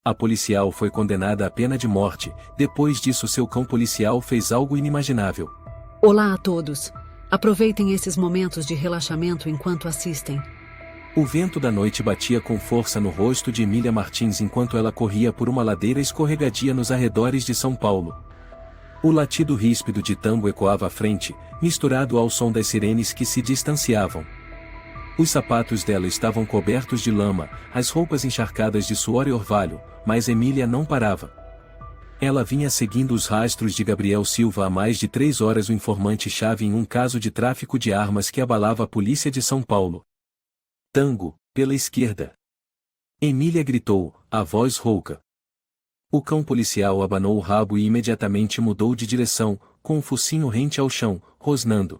A policial foi condenada à pena de morte. Depois disso, seu cão policial fez algo inimaginável. Olá a todos. Aproveitem esses momentos de relaxamento enquanto assistem. O vento da noite batia com força no rosto de Emília Martins enquanto ela corria por uma ladeira escorregadia nos arredores de São Paulo. O latido ríspido de Tango ecoava à frente, misturado ao som das sirenes que se distanciavam. Os sapatos dela estavam cobertos de lama, as roupas encharcadas de suor e orvalho, mas Emília não parava. Ela vinha seguindo os rastros de Gabriel Silva há mais de 3 horas, o informante-chave em um caso de tráfico de armas que abalava a polícia de São Paulo. Tango, pela esquerda. Emília gritou, a voz rouca. O cão policial abanou o rabo e imediatamente mudou de direção, com o focinho rente ao chão, rosnando.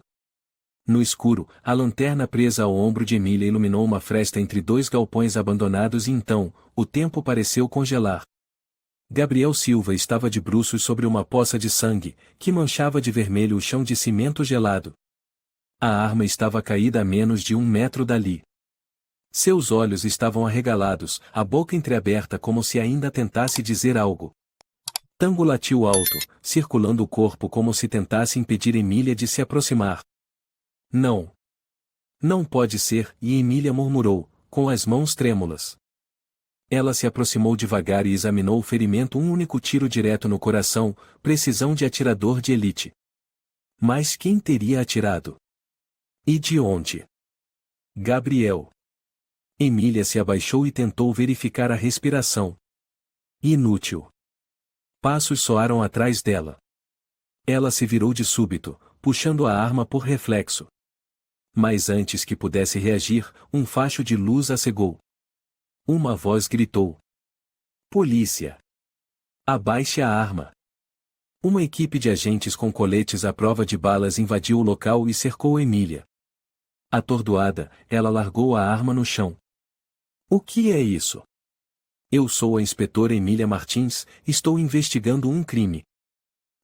No escuro, a lanterna presa ao ombro de Emília iluminou uma fresta entre 2 galpões abandonados e então, o tempo pareceu congelar. Gabriel Silva estava de bruços sobre uma poça de sangue, que manchava de vermelho o chão de cimento gelado. A arma estava caída a menos de 1 metro dali. Seus olhos estavam arregalados, a boca entreaberta como se ainda tentasse dizer algo. Tango latiu alto, circulando o corpo como se tentasse impedir Emília de se aproximar. Não. Não pode ser, e Emília murmurou, com as mãos trêmulas. Ela se aproximou devagar e examinou o ferimento, um único tiro direto no coração, precisão de atirador de elite. Mas quem teria atirado? E de onde? Gabriel. Emília se abaixou e tentou verificar a respiração. Inútil. Passos soaram atrás dela. Ela se virou de súbito, puxando a arma por reflexo. Mas antes que pudesse reagir, um facho de luz a cegou. Uma voz gritou. Polícia! Abaixe a arma! Uma equipe de agentes com coletes à prova de balas invadiu o local e cercou Emília. Atordoada, ela largou a arma no chão. O que é isso? Eu sou a inspetora Emília Martins, estou investigando um crime.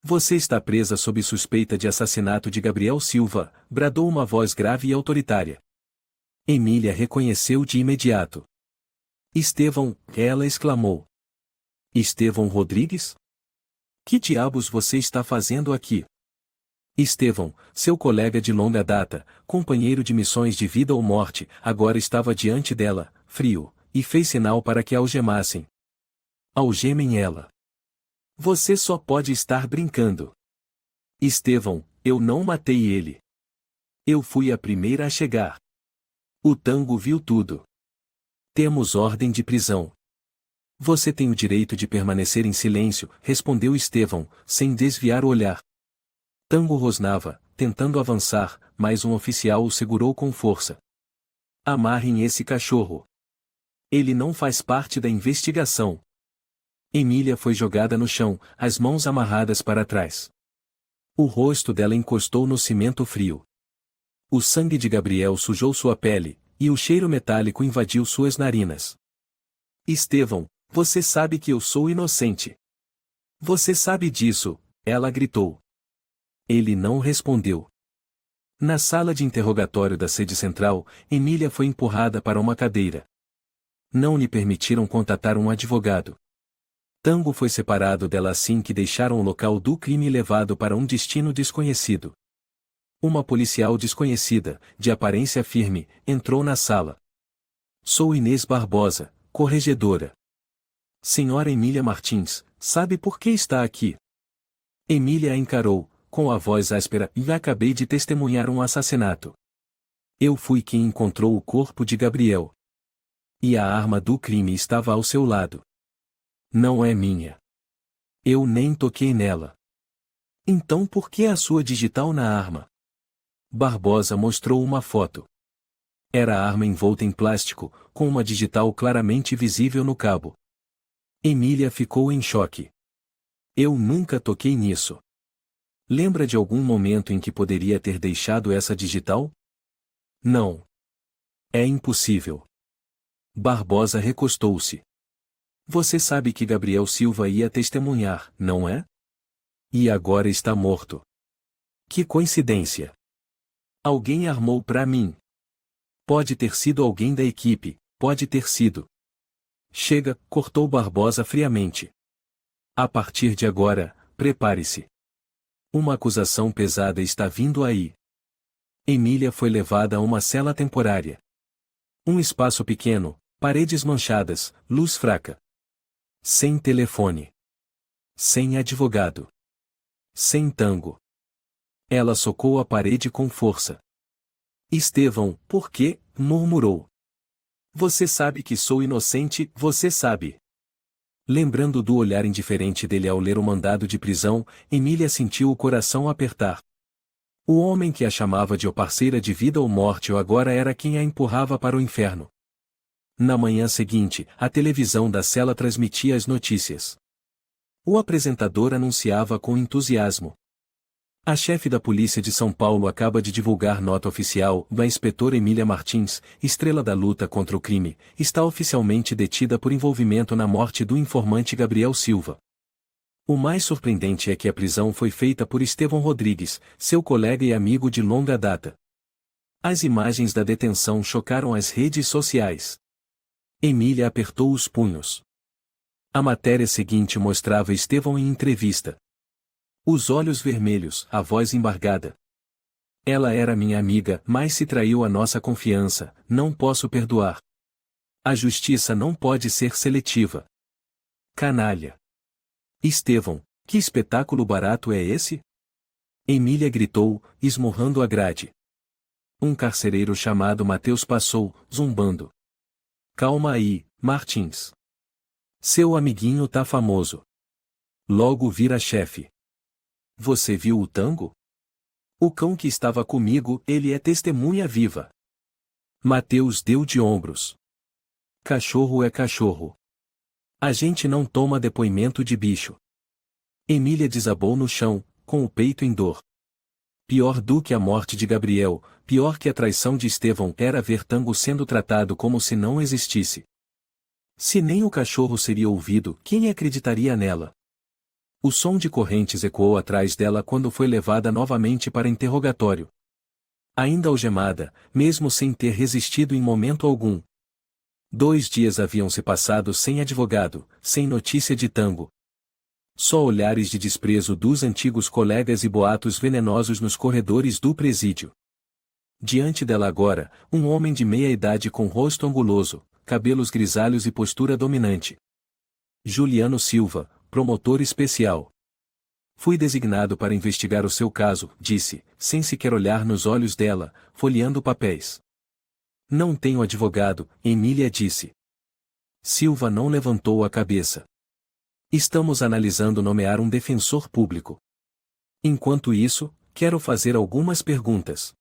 Você está presa sob suspeita de assassinato de Gabriel Silva, bradou uma voz grave e autoritária. Emília reconheceu de imediato. Estevão, ela exclamou. Estevão Rodrigues? Que diabos você está fazendo aqui? Estevão, seu colega de longa data, companheiro de missões de vida ou morte, agora estava diante dela, frio, e fez sinal para que a algemassem. Algemem ela. Você só pode estar brincando. Estevão, eu não matei ele. Eu fui a primeira a chegar. O Tango viu tudo. Temos ordem de prisão. Você tem o direito de permanecer em silêncio, respondeu Estevão, sem desviar o olhar. Tango rosnava, tentando avançar, mas um oficial o segurou com força. Amarrem esse cachorro. Ele não faz parte da investigação. Emília foi jogada no chão, as mãos amarradas para trás. O rosto dela encostou no cimento frio. O sangue de Gabriel sujou sua pele, e o cheiro metálico invadiu suas narinas. Estevão, você sabe que eu sou inocente. Você sabe disso, ela gritou. Ele não respondeu. Na sala de interrogatório da sede central, Emília foi empurrada para uma cadeira. Não lhe permitiram contatar um advogado. Tango foi separado dela assim que deixaram o local do crime e levado para um destino desconhecido. Uma policial desconhecida, de aparência firme, entrou na sala. Sou Inês Barbosa, corregedora. Senhora Emília Martins, sabe por que está aqui? Emília a encarou, com a voz áspera, e acabei de testemunhar um assassinato. Eu fui quem encontrou o corpo de Gabriel. E a arma do crime estava ao seu lado. Não é minha. Eu nem toquei nela. Então por que a sua digital na arma? Barbosa mostrou uma foto. Era a arma envolta em plástico, com uma digital claramente visível no cabo. Emília ficou em choque. Eu nunca toquei nisso. Lembra de algum momento em que poderia ter deixado essa digital? Não. É impossível. Barbosa recostou-se. Você sabe que Gabriel Silva ia testemunhar, não é? E agora está morto. Que coincidência. Alguém armou para mim. Pode ter sido alguém da equipe, pode ter sido. Chega, cortou Barbosa friamente. A partir de agora, prepare-se. Uma acusação pesada está vindo aí. Emília foi levada a uma cela temporária. Um espaço pequeno, paredes manchadas, luz fraca. Sem telefone. Sem advogado. Sem tango. Ela socou a parede com força. Estevão, por quê? Murmurou. Você sabe que sou inocente, você sabe. Lembrando do olhar indiferente dele ao ler o mandado de prisão, Emília sentiu o coração apertar. O homem que a chamava de ou parceira de vida ou morte ou agora era quem a empurrava para o inferno. Na manhã seguinte, a televisão da cela transmitia as notícias. O apresentador anunciava com entusiasmo. A chefe da polícia de São Paulo acaba de divulgar nota oficial. A inspetora Emília Martins, estrela da luta contra o crime, está oficialmente detida por envolvimento na morte do informante Gabriel Silva. O mais surpreendente é que a prisão foi feita por Estevão Rodrigues, seu colega e amigo de longa data. As imagens da detenção chocaram as redes sociais. Emília apertou os punhos. A matéria seguinte mostrava Estevão em entrevista. Os olhos vermelhos, a voz embargada. Ela era minha amiga, mas se traiu a nossa confiança, não posso perdoar. A justiça não pode ser seletiva. Canalha. Estevão, que espetáculo barato é esse? Emília gritou, esmurrando a grade. Um carcereiro chamado Mateus passou, zumbando. Calma aí, Martins. Seu amiguinho tá famoso. Logo vira chefe. Você viu o tango? O cão que estava comigo, ele é testemunha viva. Mateus deu de ombros. Cachorro é cachorro. A gente não toma depoimento de bicho. Emília desabou no chão, com o peito em dor. Pior do que a morte de Gabriel, pior que a traição de Estevão era ver tango sendo tratado como se não existisse. Se nem o cachorro seria ouvido, quem acreditaria nela? O som de correntes ecoou atrás dela quando foi levada novamente para interrogatório. Ainda algemada, mesmo sem ter resistido em momento algum. 2 dias haviam se passado sem advogado, sem notícia de tango. Só olhares de desprezo dos antigos colegas e boatos venenosos nos corredores do presídio. Diante dela agora, um homem de meia idade com rosto anguloso, cabelos grisalhos e postura dominante. Juliano Silva, promotor especial. Fui designado para investigar o seu caso, disse, sem sequer olhar nos olhos dela, folheando papéis. Não tenho advogado, Emília disse. Silva não levantou a cabeça. Estamos analisando nomear um defensor público. Enquanto isso, quero fazer algumas perguntas.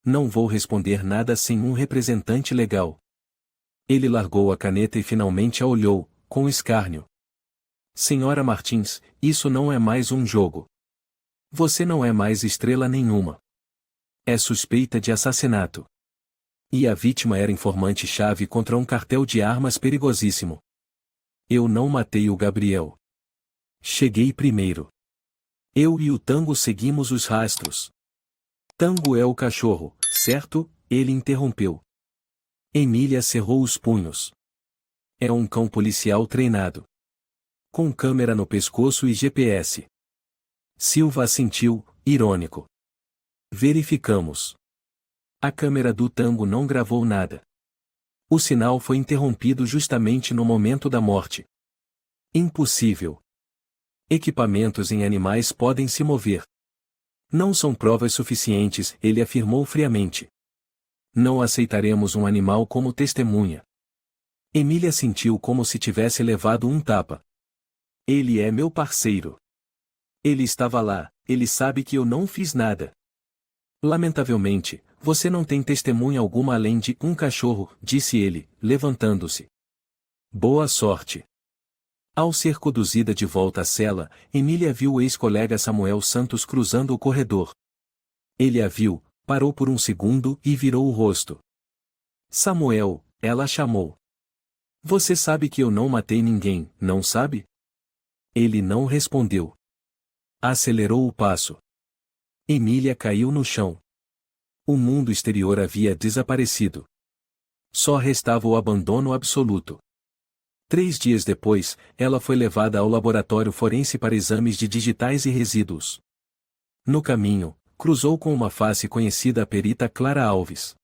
Não vou responder nada sem um representante legal. Ele largou a caneta e finalmente a olhou, com escárnio. Senhora Martins, isso não é mais um jogo. Você não é mais estrela nenhuma. É suspeita de assassinato. E a vítima era informante-chave contra um cartel de armas perigosíssimo. Eu não matei o Gabriel. Cheguei primeiro. Eu e o Tango seguimos os rastros. Tango é o cachorro, certo? Ele interrompeu. Emília cerrou os punhos. É um cão policial treinado. Com câmera no pescoço e GPS. Silva assentiu, irônico. Verificamos. A câmera do Tango não gravou nada. O sinal foi interrompido justamente no momento da morte. Impossível. Equipamentos em animais podem se mover. Não são provas suficientes, ele afirmou friamente. Não aceitaremos um animal como testemunha. Emília sentiu como se tivesse levado um tapa. Ele é meu parceiro. Ele estava lá, ele sabe que eu não fiz nada. Lamentavelmente, você não tem testemunha alguma além de um cachorro, disse ele, levantando-se. Boa sorte. Ao ser conduzida de volta à cela, Emília viu o ex-colega Samuel Santos cruzando o corredor. Ele a viu, parou por um segundo e virou o rosto. Samuel, ela chamou. Você sabe que eu não matei ninguém, não sabe? Ele não respondeu. Acelerou o passo. Emília caiu no chão. O mundo exterior havia desaparecido. Só restava o abandono absoluto. 3 dias depois, ela foi levada ao laboratório forense para exames de digitais e resíduos. No caminho, cruzou com uma face conhecida, a perita Clara Alves.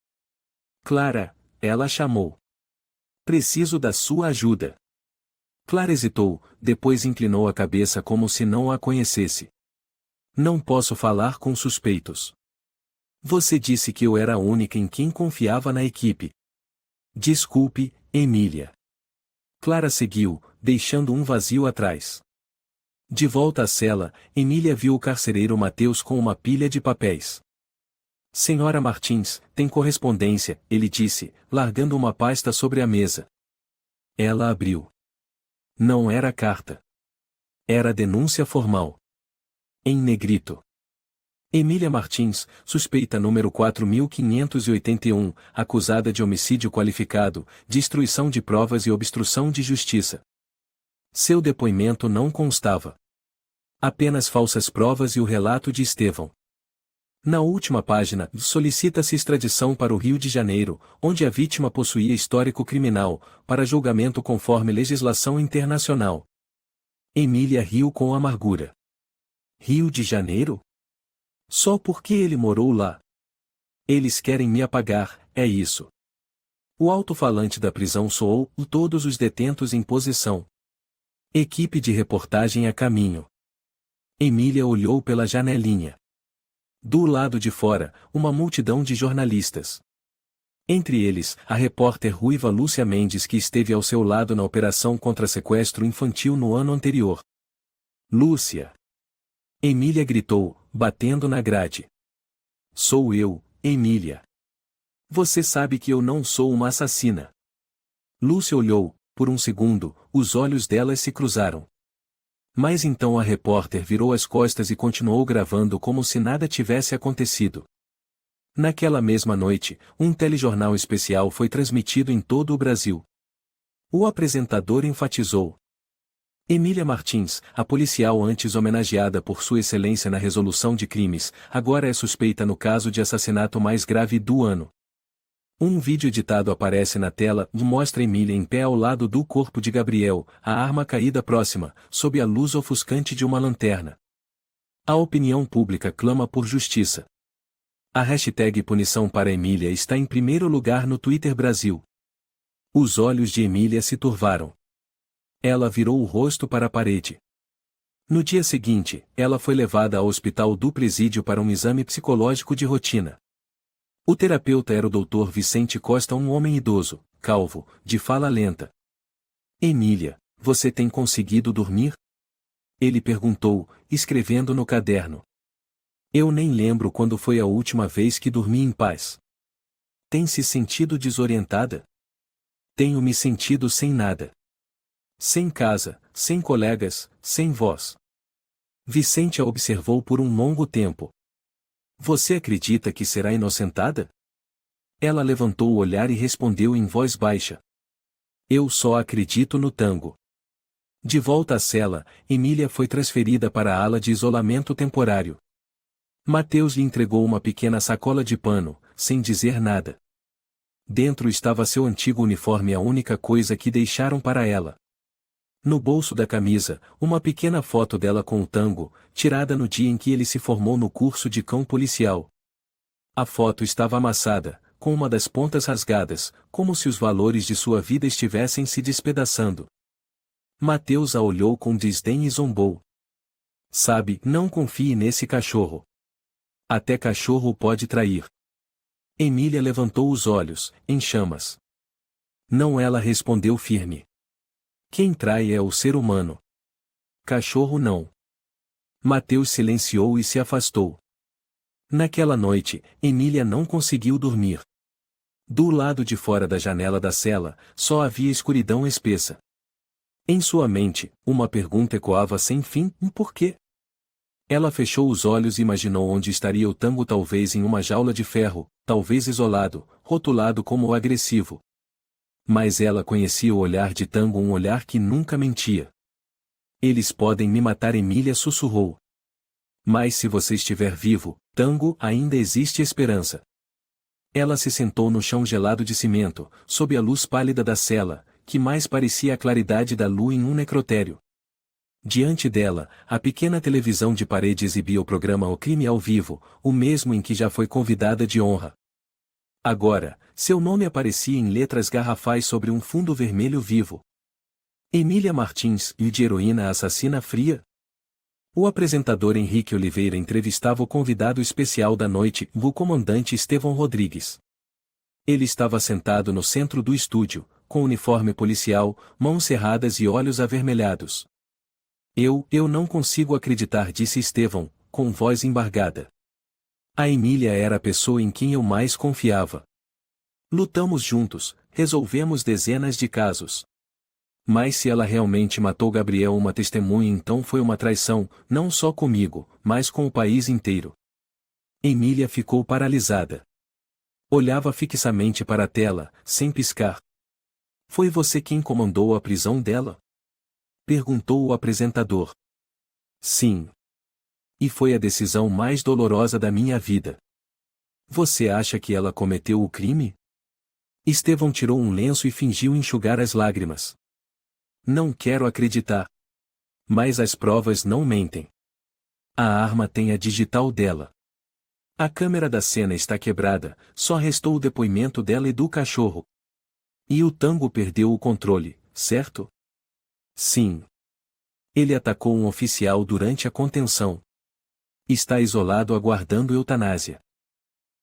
Clara, ela chamou. Preciso da sua ajuda. Clara hesitou, depois inclinou a cabeça como se não a conhecesse. Não posso falar com suspeitos. Você disse que eu era a única em quem confiava na equipe. Desculpe, Emília. Clara seguiu, deixando um vazio atrás. De volta à cela, Emília viu o carcereiro Mateus com uma pilha de papéis. Senhora Martins, tem correspondência, ele disse, largando uma pasta sobre a mesa. Ela abriu. Não era carta. Era denúncia formal. Em negrito. Emília Martins, suspeita número 4581, acusada de homicídio qualificado, destruição de provas e obstrução de justiça. Seu depoimento não constava. Apenas falsas provas e o relato de Estevão. Na última página, solicita-se extradição para o Rio de Janeiro, onde a vítima possuía histórico criminal, para julgamento conforme legislação internacional. Emília riu com amargura. Rio de Janeiro? Só porque ele morou lá. Eles querem me apagar, é isso. O alto-falante da prisão soou, todos os detentos em posição. Equipe de reportagem a caminho. Emília olhou pela janelinha. Do lado de fora, uma multidão de jornalistas. Entre eles, a repórter ruiva Lúcia Mendes, que esteve ao seu lado na operação contra sequestro infantil no ano anterior. Lúcia! Emília gritou, batendo na grade. Sou eu, Emília. Você sabe que eu não sou uma assassina. Lúcia olhou, por um segundo, os olhos delas se cruzaram. Mas então a repórter virou as costas e continuou gravando como se nada tivesse acontecido. Naquela mesma noite, um telejornal especial foi transmitido em todo o Brasil. O apresentador enfatizou. Emília Martins, a policial antes homenageada por sua excelência na resolução de crimes, agora é suspeita no caso de assassinato mais grave do ano. Um vídeo editado aparece na tela e mostra Emília em pé ao lado do corpo de Gabriel, a arma caída próxima, sob a luz ofuscante de uma lanterna. A opinião pública clama por justiça. A hashtag punição para Emília está em primeiro lugar no Twitter Brasil. Os olhos de Emília se turvaram. Ela virou o rosto para a parede. No dia seguinte, ela foi levada ao hospital do presídio para um exame psicológico de rotina. O terapeuta era o Dr. Vicente Costa, um homem idoso, calvo, de fala lenta. Emília, você tem conseguido dormir? Ele perguntou, escrevendo no caderno. Eu nem lembro quando foi a última vez que dormi em paz. Tem se sentido desorientada? Tenho me sentido sem nada. Sem casa, sem colegas, sem voz. Vicente a observou por um longo tempo. Você acredita que será inocentada? Ela levantou o olhar e respondeu em voz baixa. Eu só acredito no tango. De volta à cela, Emília foi transferida para a ala de isolamento temporário. Mateus lhe entregou uma pequena sacola de pano, sem dizer nada. Dentro estava seu antigo uniforme, a única coisa que deixaram para ela. No bolso da camisa, uma pequena foto dela com o tango, tirada no dia em que ele se formou no curso de cão policial. A foto estava amassada, com uma das pontas rasgadas, como se os valores de sua vida estivessem se despedaçando. Mateus a olhou com desdém e zombou. Sabe, não confie nesse cachorro. Até cachorro pode trair. Emília levantou os olhos, em chamas. Não, ela respondeu firme. Quem trai é o ser humano. Cachorro não. Mateus silenciou e se afastou. Naquela noite, Emília não conseguiu dormir. Do lado de fora da janela da cela, só havia escuridão espessa. Em sua mente, uma pergunta ecoava sem fim: por quê? Ela fechou os olhos e imaginou onde estaria o tango, talvez em uma jaula de ferro, talvez isolado, rotulado como agressivo. Mas ela conhecia o olhar de Tango, um olhar que nunca mentia. Eles podem me matar, Emília sussurrou. Mas se você estiver vivo, Tango, ainda existe esperança. Ela se sentou no chão gelado de cimento, sob a luz pálida da cela, que mais parecia a claridade da lua em um necrotério. Diante dela, a pequena televisão de parede exibia o programa O Crime ao Vivo, o mesmo em que já foi convidada de honra. Agora, seu nome aparecia em letras garrafais sobre um fundo vermelho vivo. Emília Martins, e de heroína assassina fria? O apresentador Henrique Oliveira entrevistava o convidado especial da noite, o comandante Estevão Rodrigues. Ele estava sentado no centro do estúdio, com uniforme policial, mãos cerradas e olhos avermelhados. Eu não consigo acreditar, disse Estevão, com voz embargada. A Emília era a pessoa em quem eu mais confiava. Lutamos juntos, resolvemos dezenas de casos. Mas se ela realmente matou Gabriel, uma testemunha, então foi uma traição, não só comigo, mas com o país inteiro. Emília ficou paralisada. Olhava fixamente para a tela, sem piscar. Foi você quem comandou a prisão dela? Perguntou o apresentador. Sim. E foi a decisão mais dolorosa da minha vida. Você acha que ela cometeu o crime? Estevão tirou um lenço e fingiu enxugar as lágrimas. Não quero acreditar. Mas as provas não mentem. A arma tem a digital dela. A câmera da cena está quebrada, só restou o depoimento dela e do cachorro. E o Tango perdeu o controle, certo? Sim. Ele atacou um oficial durante a contenção. Está isolado aguardando eutanásia.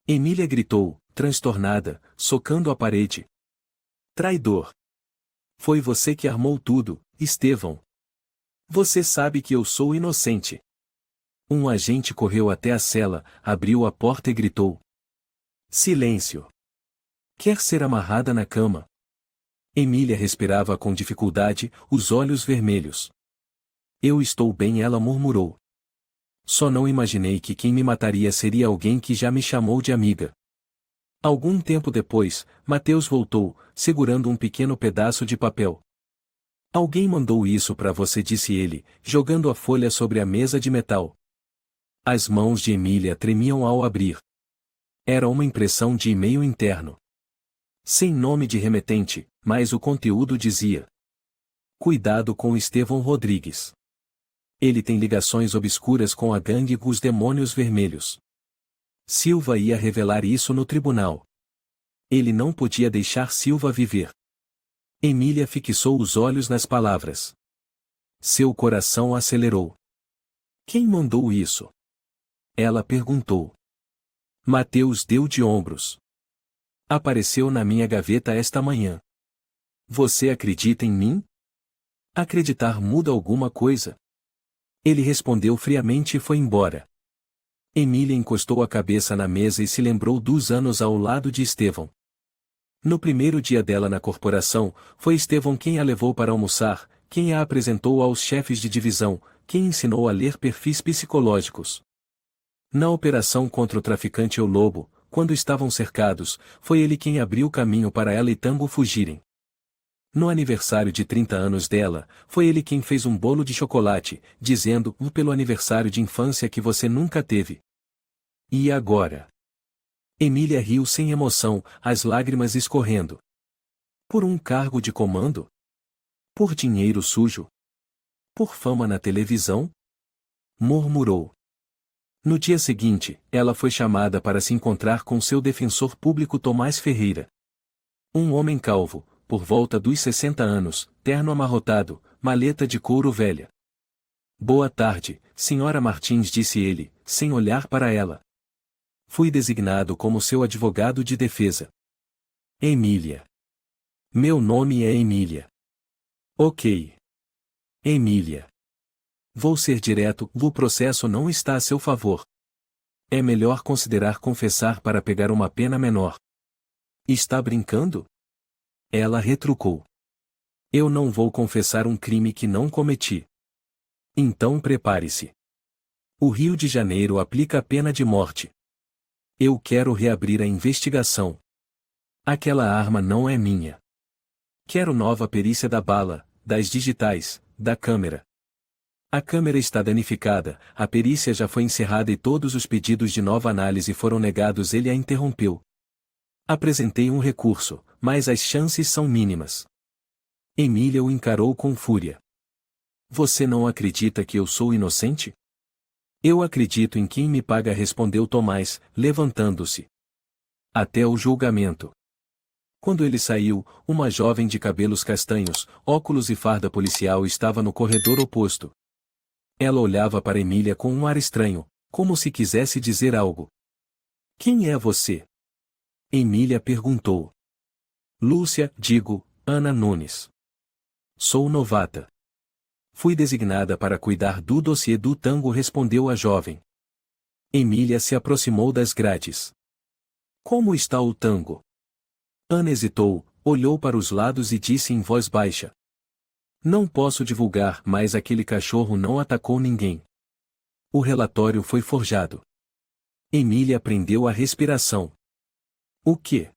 Emília gritou, transtornada, socando a parede. Traidor! Foi você que armou tudo, Estevão. Você sabe que eu sou inocente. Um agente correu até a cela, abriu a porta e gritou. Silêncio! Quer ser amarrada na cama? Emília respirava com dificuldade, os olhos vermelhos. Eu estou bem, ela murmurou. Só não imaginei que quem me mataria seria alguém que já me chamou de amiga. Algum tempo depois, Mateus voltou, segurando um pequeno pedaço de papel. Alguém mandou isso para você, disse ele, jogando a folha sobre a mesa de metal. As mãos de Emília tremiam ao abrir. Era uma impressão de e-mail interno. Sem nome de remetente, mas o conteúdo dizia: Cuidado com Estevão Rodrigues. Ele tem ligações obscuras com a gangue Os Demônios Vermelhos. Silva ia revelar isso no tribunal. Ele não podia deixar Silva viver. Emília fixou os olhos nas palavras. Seu coração acelerou. Quem mandou isso? Ela perguntou. Mateus deu de ombros. Apareceu na minha gaveta esta manhã. Você acredita em mim? Acreditar muda alguma coisa? Ele respondeu friamente e foi embora. Emília encostou a cabeça na mesa e se lembrou dos anos ao lado de Estevão. No primeiro dia dela na corporação, foi Estevão quem a levou para almoçar, quem a apresentou aos chefes de divisão, quem ensinou a ler perfis psicológicos. Na operação contra o traficante O Lobo, quando estavam cercados, foi ele quem abriu caminho para ela e Tango fugirem. No aniversário de 30 anos dela, foi ele quem fez um bolo de chocolate, dizendo, pelo aniversário de infância que você nunca teve. E agora? Emília riu sem emoção, as lágrimas escorrendo. Por um cargo de comando? Por dinheiro sujo? Por fama na televisão? Murmurou. No dia seguinte, ela foi chamada para se encontrar com seu defensor público Tomás Ferreira. Um homem calvo, por volta dos 60 anos, terno amarrotado, maleta de couro velha. Boa tarde, senhora Martins, disse ele, sem olhar para ela. Fui designado como seu advogado de defesa. Emília. Meu nome é Emília. Ok. Emília. Vou ser direto, o processo não está a seu favor. É melhor considerar confessar para pegar uma pena menor. Está brincando? Ela retrucou. Eu não vou confessar um crime que não cometi. Então prepare-se. O Rio de Janeiro aplica a pena de morte. Eu quero reabrir a investigação. Aquela arma não é minha. Quero nova perícia da bala, das digitais, da câmera. A câmera está danificada, a perícia já foi encerrada e todos os pedidos de nova análise foram negados. Ele a interrompeu. Apresentei um recurso, mas as chances são mínimas. Emília o encarou com fúria. Você não acredita que eu sou inocente? Eu acredito em quem me paga, respondeu Tomás, levantando-se. Até o julgamento. Quando ele saiu, uma jovem de cabelos castanhos, óculos e farda policial estava no corredor oposto. Ela olhava para Emília com um ar estranho, como se quisesse dizer algo. Quem é você? Emília perguntou. Lúcia, digo, Ana Nunes. Sou novata. Fui designada para cuidar do dossiê do tango, respondeu a jovem. Emília se aproximou das grades. Como está o tango? Ana hesitou, olhou para os lados e disse em voz baixa. Não posso divulgar, mas aquele cachorro não atacou ninguém. O relatório foi forjado. Emília prendeu a respiração. O quê?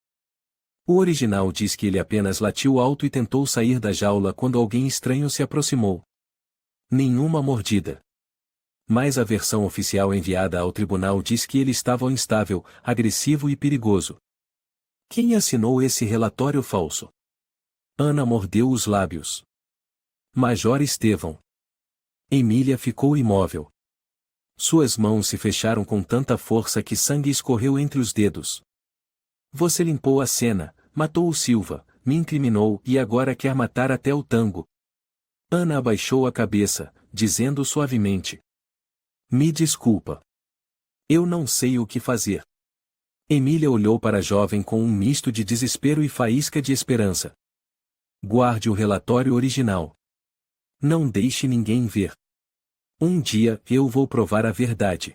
O original diz que ele apenas latiu alto e tentou sair da jaula quando alguém estranho se aproximou. Nenhuma mordida. Mas a versão oficial enviada ao tribunal diz que ele estava instável, agressivo e perigoso. Quem assinou esse relatório falso? Ana mordeu os lábios. Major Estevão. Emília ficou imóvel. Suas mãos se fecharam com tanta força que sangue escorreu entre os dedos. Você limpou a cena, matou o Silva, me incriminou e agora quer matar até o tango. Ana abaixou a cabeça, dizendo suavemente. Me desculpa. Eu não sei o que fazer. Emília olhou para a jovem com um misto de desespero e faísca de esperança. Guarde o relatório original. Não deixe ninguém ver. Um dia eu vou provar a verdade.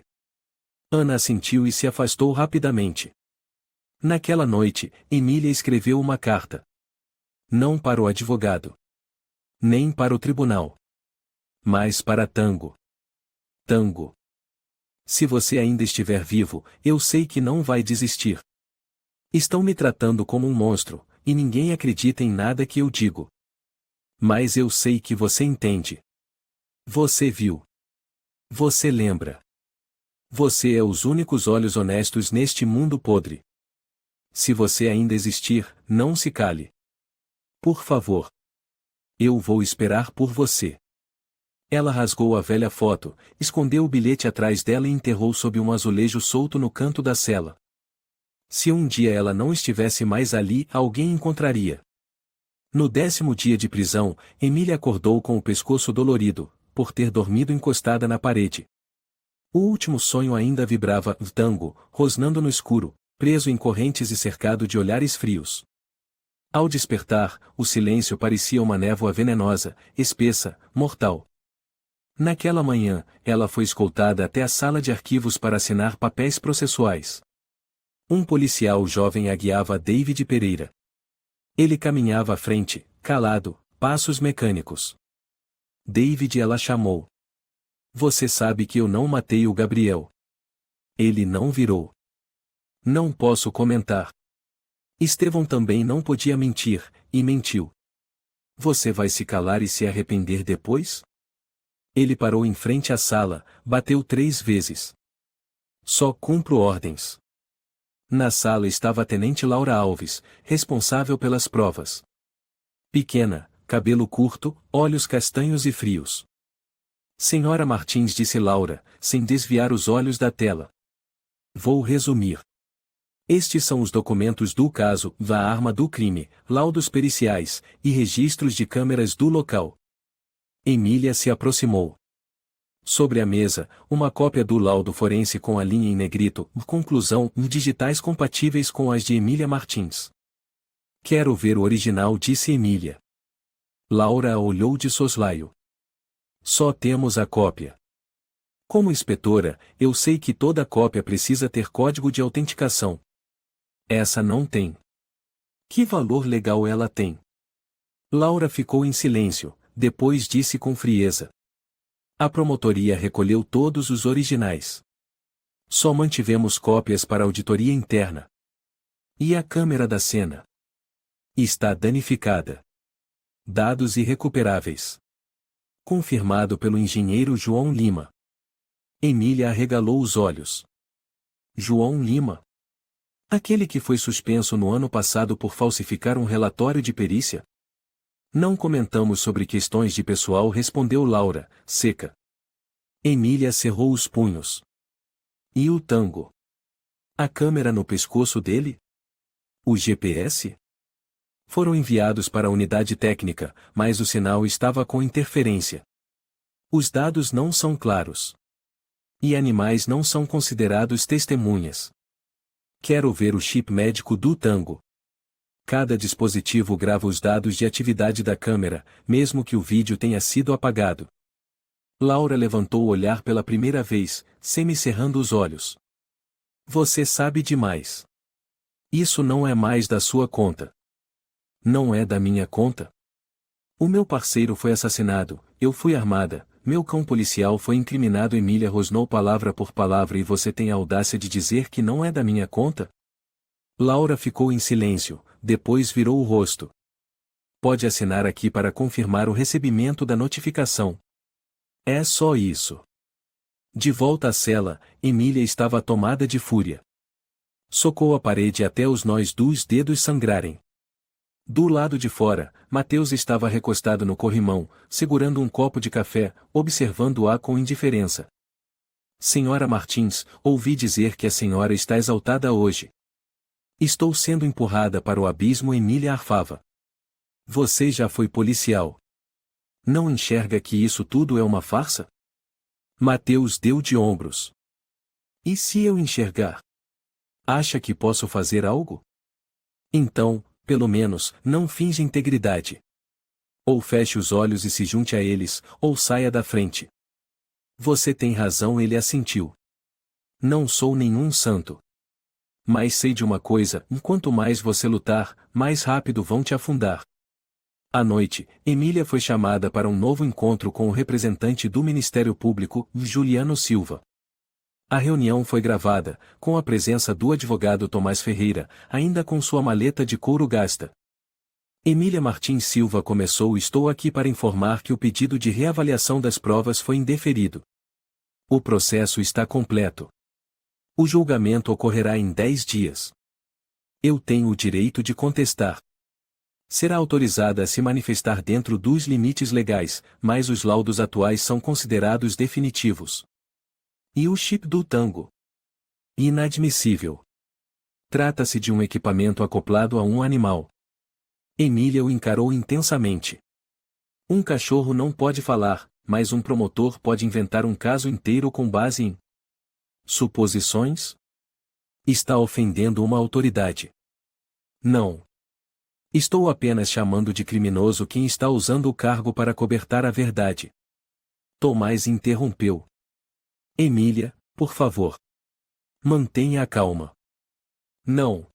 Ana assentiu e se afastou rapidamente. Naquela noite, Emília escreveu uma carta. Não para o advogado. Nem para o tribunal. Mas para Tango. Tango. Se você ainda estiver vivo, eu sei que não vai desistir. Estão me tratando como um monstro, e ninguém acredita em nada que eu digo. Mas eu sei que você entende. Você viu. Você lembra. Você é os únicos olhos honestos neste mundo podre. Se você ainda existir, não se cale. Por favor. Eu vou esperar por você. Ela rasgou a velha foto, escondeu o bilhete atrás dela e enterrou sob um azulejo solto no canto da cela. Se um dia ela não estivesse mais ali, alguém encontraria. No 10º dia de prisão, Emília acordou com o pescoço dolorido, por ter dormido encostada na parede. O último sonho ainda vibrava, tango, rosnando no escuro, preso em correntes e cercado de olhares frios. Ao despertar, o silêncio parecia uma névoa venenosa, espessa, mortal. Naquela manhã, ela foi escoltada até a sala de arquivos para assinar papéis processuais. Um policial jovem a guiava, David Pereira. Ele caminhava à frente, calado, passos mecânicos. David, ela chamou. Você sabe que eu não matei o Gabriel. Ele não virou. Não posso comentar. Estevão também não podia mentir, e mentiu. Você vai se calar e se arrepender depois? Ele parou em frente à sala, bateu 3 vezes. Só cumpro ordens. Na sala estava a tenente Laura Alves, responsável pelas provas. Pequena, cabelo curto, olhos castanhos e frios. Senhora Martins, disse Laura, sem desviar os olhos da tela. Vou resumir. Estes são os documentos do caso, da arma do crime, laudos periciais, e registros de câmeras do local. Emília se aproximou. Sobre a mesa, uma cópia do laudo forense com a linha em negrito, conclusão, digitais compatíveis com as de Emília Martins. Quero ver o original, disse Emília. Laura a olhou de soslaio. Só temos a cópia. Como inspetora, eu sei que toda cópia precisa ter código de autenticação. Essa não tem. Que valor legal ela tem? Laura ficou em silêncio, depois disse com frieza. A promotoria recolheu todos os originais. Só mantivemos cópias para auditoria interna. E a câmera da cena? Está danificada. Dados irrecuperáveis. Confirmado pelo engenheiro João Lima. Emília arregalou os olhos. João Lima? Aquele que foi suspenso no ano passado por falsificar um relatório de perícia? Não comentamos sobre questões de pessoal, respondeu Laura, seca. Emília cerrou os punhos. E o Tango? A câmera no pescoço dele? O GPS? Foram enviados para a unidade técnica, mas o sinal estava com interferência. Os dados não são claros. E animais não são considerados testemunhas. Quero ver o chip médico do Tango. Cada dispositivo grava os dados de atividade da câmera, mesmo que o vídeo tenha sido apagado. Laura levantou o olhar pela primeira vez, semicerrando os olhos. Você sabe demais. Isso não é mais da sua conta. Não é da minha conta? O meu parceiro foi assassinado, eu fui armada, meu cão policial foi incriminado. Emília rosnou palavra por palavra. E você tem a audácia de dizer que não é da minha conta? Laura ficou em silêncio, depois virou o rosto. Pode assinar aqui para confirmar o recebimento da notificação. É só isso. De volta à cela, Emília estava tomada de fúria. Socou a parede até os nós dos dedos sangrarem. Do lado de fora, Mateus estava recostado no corrimão, segurando um copo de café, observando-a com indiferença. Senhora Martins, ouvi dizer que a senhora está exaltada hoje. Estou sendo empurrada para o abismo. Emília arfava. Você já foi policial. Não enxerga que isso tudo é uma farsa? Mateus deu de ombros. E se eu enxergar? Acha que posso fazer algo? Então, pelo menos, não finja integridade. Ou feche os olhos e se junte a eles, ou saia da frente. Você tem razão, ele assentiu. Não sou nenhum santo. Mas sei de uma coisa, enquanto mais você lutar, mais rápido vão te afundar. À noite, Emília foi chamada para um novo encontro com o representante do Ministério Público, Juliano Silva. A reunião foi gravada, com a presença do advogado Tomás Ferreira, ainda com sua maleta de couro gasta. Emília Martins Silva começou: estou aqui para informar que o pedido de reavaliação das provas foi indeferido. O processo está completo. O julgamento ocorrerá em 10 dias. Eu tenho o direito de contestar. Será autorizada a se manifestar dentro dos limites legais, mas os laudos atuais são considerados definitivos. E o chip do Tango? Inadmissível. Trata-se de um equipamento acoplado a um animal. Emília o encarou intensamente. Um cachorro não pode falar, mas um promotor pode inventar um caso inteiro com base em suposições? Está ofendendo uma autoridade. Não. Estou apenas chamando de criminoso quem está usando o cargo para cobertar a verdade. Tomás interrompeu. Emília, por favor. Mantenha a calma. Não.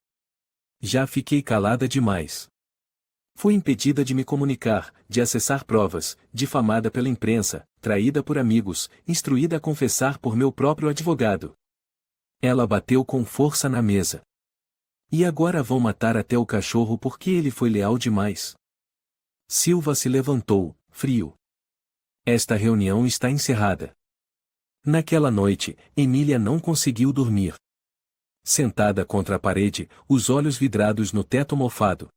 Já fiquei calada demais. Fui impedida de me comunicar, de acessar provas, difamada pela imprensa, traída por amigos, instruída a confessar por meu próprio advogado. Ela bateu com força na mesa. E agora vão matar até o cachorro porque ele foi leal demais. Silva se levantou, frio. Esta reunião está encerrada. Naquela noite, Emília não conseguiu dormir. Sentada contra a parede, os olhos vidrados no teto mofado.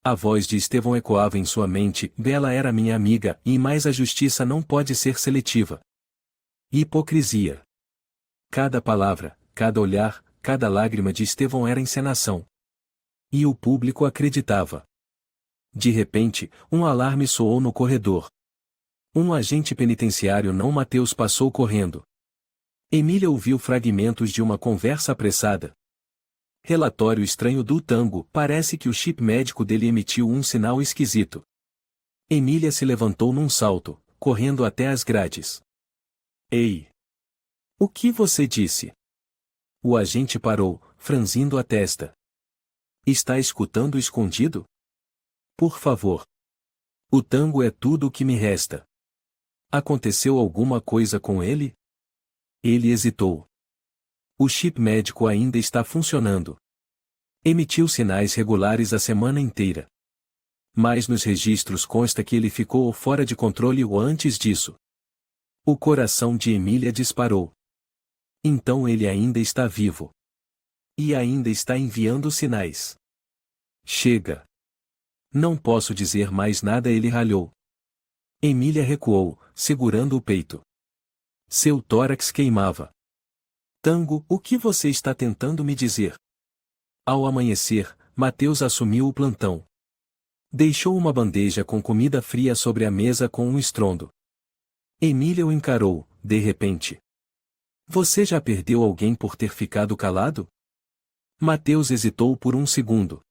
A voz de Estevão ecoava em sua mente: Bela era minha amiga, e mais a justiça não pode ser seletiva. Hipocrisia. Cada palavra, cada olhar, cada lágrima de Estevão era encenação. E o público acreditava. De repente, um alarme soou no corredor. Um agente penitenciário não Mateus passou correndo. Emília ouviu fragmentos de uma conversa apressada. Relatório estranho do Tango, parece que o chip médico dele emitiu um sinal esquisito. Emília se levantou num salto, correndo até as grades. Ei! O que você disse? O agente parou, franzindo a testa. Está escutando escondido? Por favor. O Tango é tudo o que me resta. Aconteceu alguma coisa com ele? Ele hesitou. O chip médico ainda está funcionando. Emitiu sinais regulares a semana inteira. Mas nos registros consta que ele ficou fora de controle ou antes disso. O coração de Emília disparou. Então ele ainda está vivo. E ainda está enviando sinais. Chega. Não posso dizer mais nada, ele ralhou. Emília recuou, segurando o peito. Seu tórax queimava. Tango, o que você está tentando me dizer? Ao amanhecer, Mateus assumiu o plantão. Deixou uma bandeja com comida fria sobre a mesa com um estrondo. Emília o encarou, de repente. Você já perdeu alguém por ter ficado calado? Mateus hesitou por um segundo.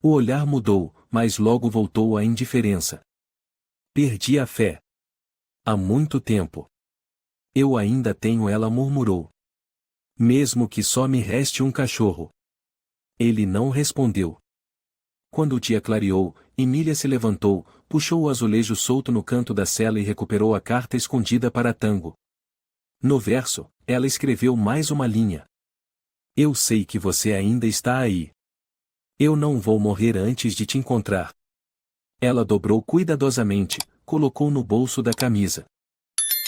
O olhar mudou, mas logo voltou à indiferença. Perdi a fé. Há muito tempo. Eu ainda tenho ela, murmurou. Mesmo que só me reste um cachorro. Ele não respondeu. Quando o dia clareou, Emília se levantou, puxou o azulejo solto no canto da cela e recuperou a carta escondida para Tango. No verso, ela escreveu mais uma linha. Eu sei que você ainda está aí. Eu não vou morrer antes de te encontrar. Ela dobrou cuidadosamente, colocou no bolso da camisa.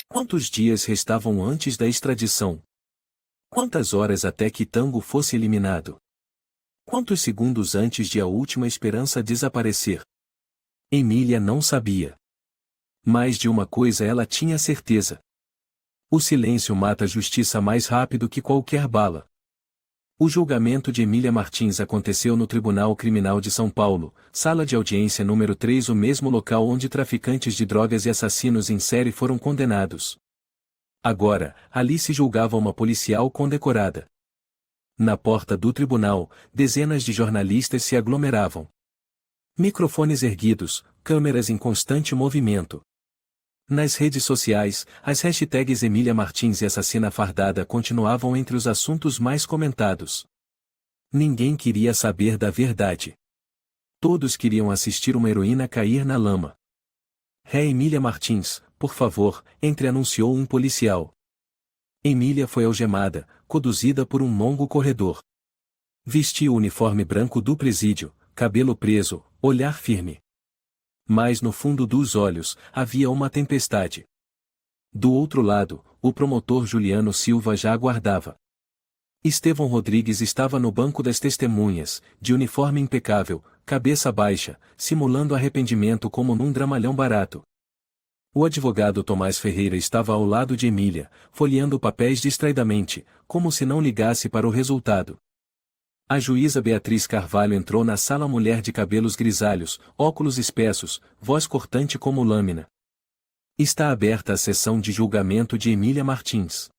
Quantos dias restavam antes da extradição? Quantas horas até que Tango fosse eliminado? Quantos segundos antes de a última esperança desaparecer? Emília não sabia. Mais de uma coisa ela tinha certeza. O silêncio mata a justiça mais rápido que qualquer bala. O julgamento de Emília Martins aconteceu no Tribunal Criminal de São Paulo, sala de audiência número 3, o mesmo local onde traficantes de drogas e assassinos em série foram condenados. Agora, ali se julgava uma policial condecorada. Na porta do tribunal, dezenas de jornalistas se aglomeravam. Microfones erguidos, câmeras em constante movimento. Nas redes sociais, as hashtags Emília Martins e assassina fardada continuavam entre os assuntos mais comentados. Ninguém queria saber da verdade. Todos queriam assistir uma heroína cair na lama. Ré Emília Martins, por favor, entre, anunciou um policial. Emília foi algemada, conduzida por um longo corredor. Vestia o uniforme branco do presídio, cabelo preso, olhar firme. Mas no fundo dos olhos, havia uma tempestade. Do outro lado, o promotor Juliano Silva já aguardava. Estevão Rodrigues estava no banco das testemunhas, de uniforme impecável, cabeça baixa, simulando arrependimento como num dramalhão barato. O advogado Tomás Ferreira estava ao lado de Emília, folheando papéis distraidamente, como se não ligasse para o resultado. A juíza Beatriz Carvalho entrou na sala, mulher de cabelos grisalhos, óculos espessos, voz cortante como lâmina. Está aberta a sessão de julgamento de Emília Martins.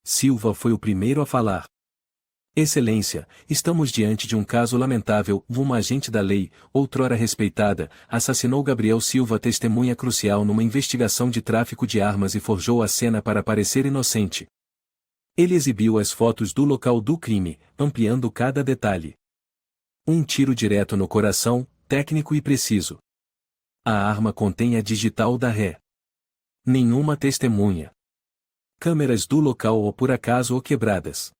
Silva foi o primeiro a falar. Excelência, estamos diante de um caso lamentável. Uma agente da lei, outrora respeitada, assassinou Gabriel Silva, testemunha crucial numa investigação de tráfico de armas, e forjou a cena para parecer inocente. Ele exibiu as fotos do local do crime, ampliando cada detalhe. Um tiro direto no coração, técnico e preciso. A arma contém a digital da ré. Nenhuma testemunha. Câmeras do local ou por acaso ou quebradas.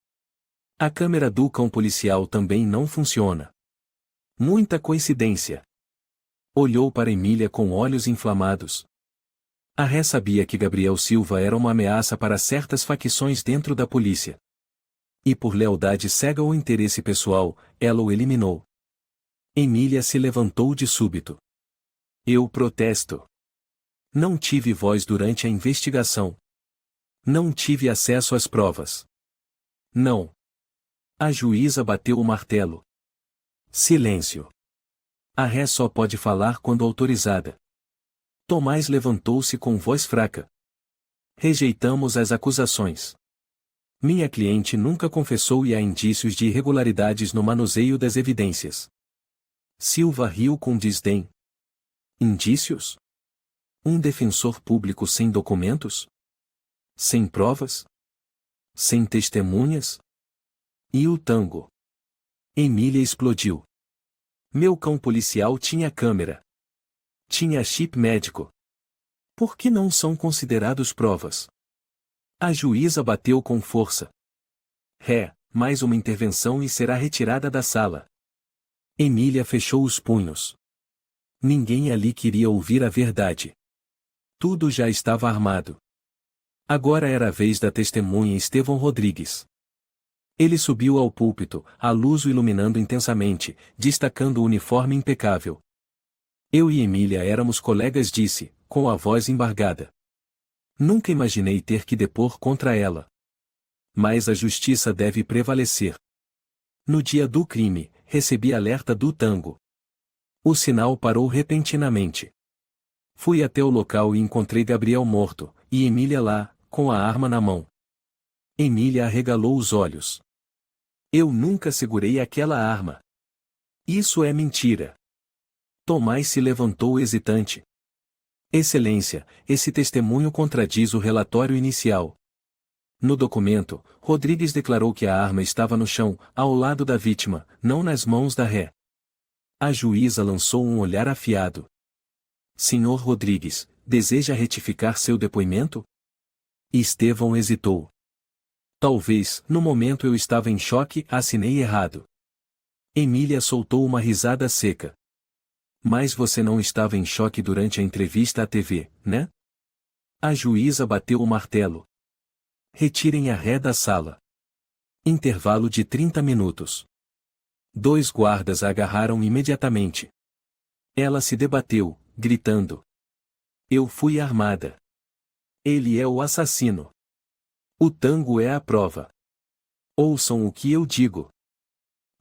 A câmera do cão policial também não funciona. Muita coincidência. Olhou para Emília com olhos inflamados. A ré sabia que Gabriel Silva era uma ameaça para certas facções dentro da polícia. E por lealdade cega ou interesse pessoal, ela o eliminou. Emília se levantou de súbito. Eu protesto. Não tive voz durante a investigação. Não tive acesso às provas. Não. A juíza bateu o martelo. Silêncio. A ré só pode falar quando autorizada. Tomás levantou-se com voz fraca. Rejeitamos as acusações. Minha cliente nunca confessou e há indícios de irregularidades no manuseio das evidências. Silva riu com desdém. Indícios? Um defensor público sem documentos? Sem provas? Sem testemunhas? E o Tango? Emília explodiu. Meu cão policial tinha câmera. Tinha chip médico. Por que não são considerados provas? A juíza bateu com força. Ré, mais uma intervenção e será retirada da sala. Emília fechou os punhos. Ninguém ali queria ouvir a verdade. Tudo já estava armado. Agora era a vez da testemunha Estevão Rodrigues. Ele subiu ao púlpito, a luz o iluminando intensamente, destacando o uniforme impecável. Eu e Emília éramos colegas, disse, com a voz embargada. Nunca imaginei ter que depor contra ela. Mas a justiça deve prevalecer. No dia do crime, recebi alerta do Tango. O sinal parou repentinamente. Fui até o local e encontrei Gabriel morto, e Emília lá, com a arma na mão. Emília arregalou os olhos. Eu nunca segurei aquela arma. Isso é mentira. Tomás se levantou hesitante. Excelência, esse testemunho contradiz o relatório inicial. No documento, Rodrigues declarou que a arma estava no chão, ao lado da vítima, não nas mãos da ré. A juíza lançou um olhar afiado. Senhor Rodrigues, deseja retificar seu depoimento? Estevão hesitou. Talvez, no momento eu estava em choque, assinei errado. Emília soltou uma risada seca. Mas você não estava em choque durante a entrevista à TV, né? A juíza bateu o martelo. Retirem a ré da sala. Intervalo de 30 minutos. 2 guardas a agarraram imediatamente. Ela se debateu, gritando. Eu fui armada. Ele é o assassino. O Tango é a prova. Ouçam o que eu digo.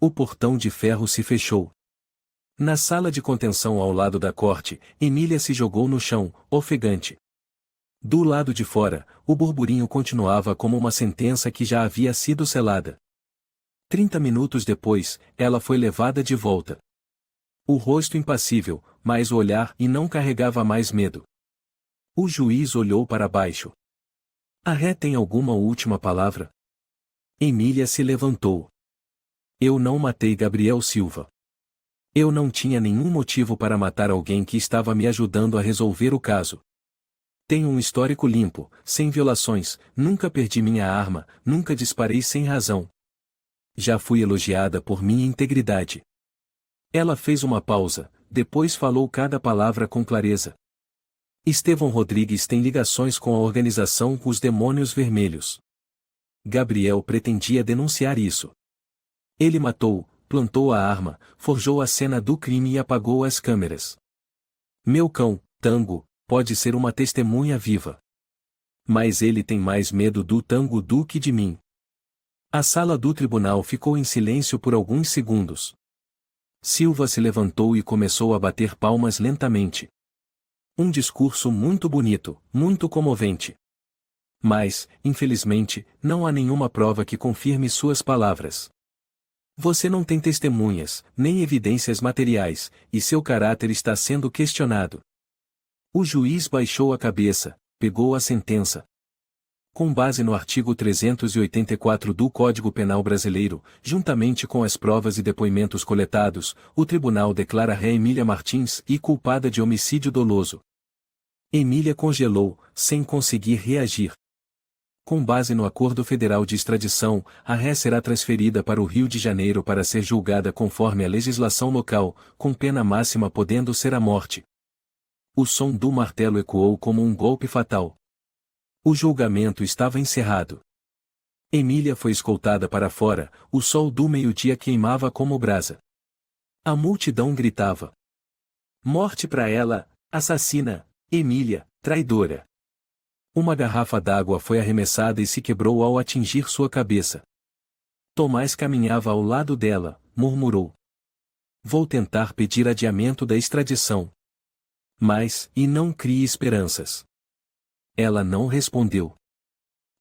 O portão de ferro se fechou. Na sala de contenção ao lado da corte, Emília se jogou no chão, ofegante. Do lado de fora, o burburinho continuava como uma sentença que já havia sido selada. 30 minutos depois, ela foi levada de volta. O rosto impassível, mas o olhar e não carregava mais medo. O juiz olhou para baixo. A ré tem alguma última palavra? Emília se levantou. Eu não matei Gabriel Silva. Eu não tinha nenhum motivo para matar alguém que estava me ajudando a resolver o caso. Tenho um histórico limpo, sem violações, nunca perdi minha arma, nunca disparei sem razão. Já fui elogiada por minha integridade. Ela fez uma pausa, depois falou cada palavra com clareza. Estevão Rodrigues tem ligações com a organização Os Demônios Vermelhos. Gabriel pretendia denunciar isso. Ele matou, plantou a arma, forjou a cena do crime e apagou as câmeras. Meu cão, Tango, pode ser uma testemunha viva. Mas ele tem mais medo do Tango do que de mim. A sala do tribunal ficou em silêncio por alguns segundos. Silva se levantou e começou a bater palmas lentamente. Um discurso muito bonito, muito comovente. Mas, infelizmente, não há nenhuma prova que confirme suas palavras. Você não tem testemunhas, nem evidências materiais, e seu caráter está sendo questionado. O juiz baixou a cabeça, pegou a sentença. Com base no artigo 384 do Código Penal Brasileiro, juntamente com as provas e depoimentos coletados, o tribunal declara a ré Emília Martins culpada de homicídio doloso. Emília congelou, sem conseguir reagir. Com base no Acordo Federal de Extradição, a ré será transferida para o Rio de Janeiro para ser julgada conforme a legislação local, com pena máxima podendo ser a morte. O som do martelo ecoou como um golpe fatal. O julgamento estava encerrado. Emília foi escoltada para fora, o sol do meio-dia queimava como brasa. A multidão gritava. Morte para ela, assassina, Emília, traidora. Uma garrafa d'água foi arremessada e se quebrou ao atingir sua cabeça. Tomás caminhava ao lado dela, murmurou. Vou tentar pedir adiamento da extradição. Mas, e não crie esperanças. Ela não respondeu.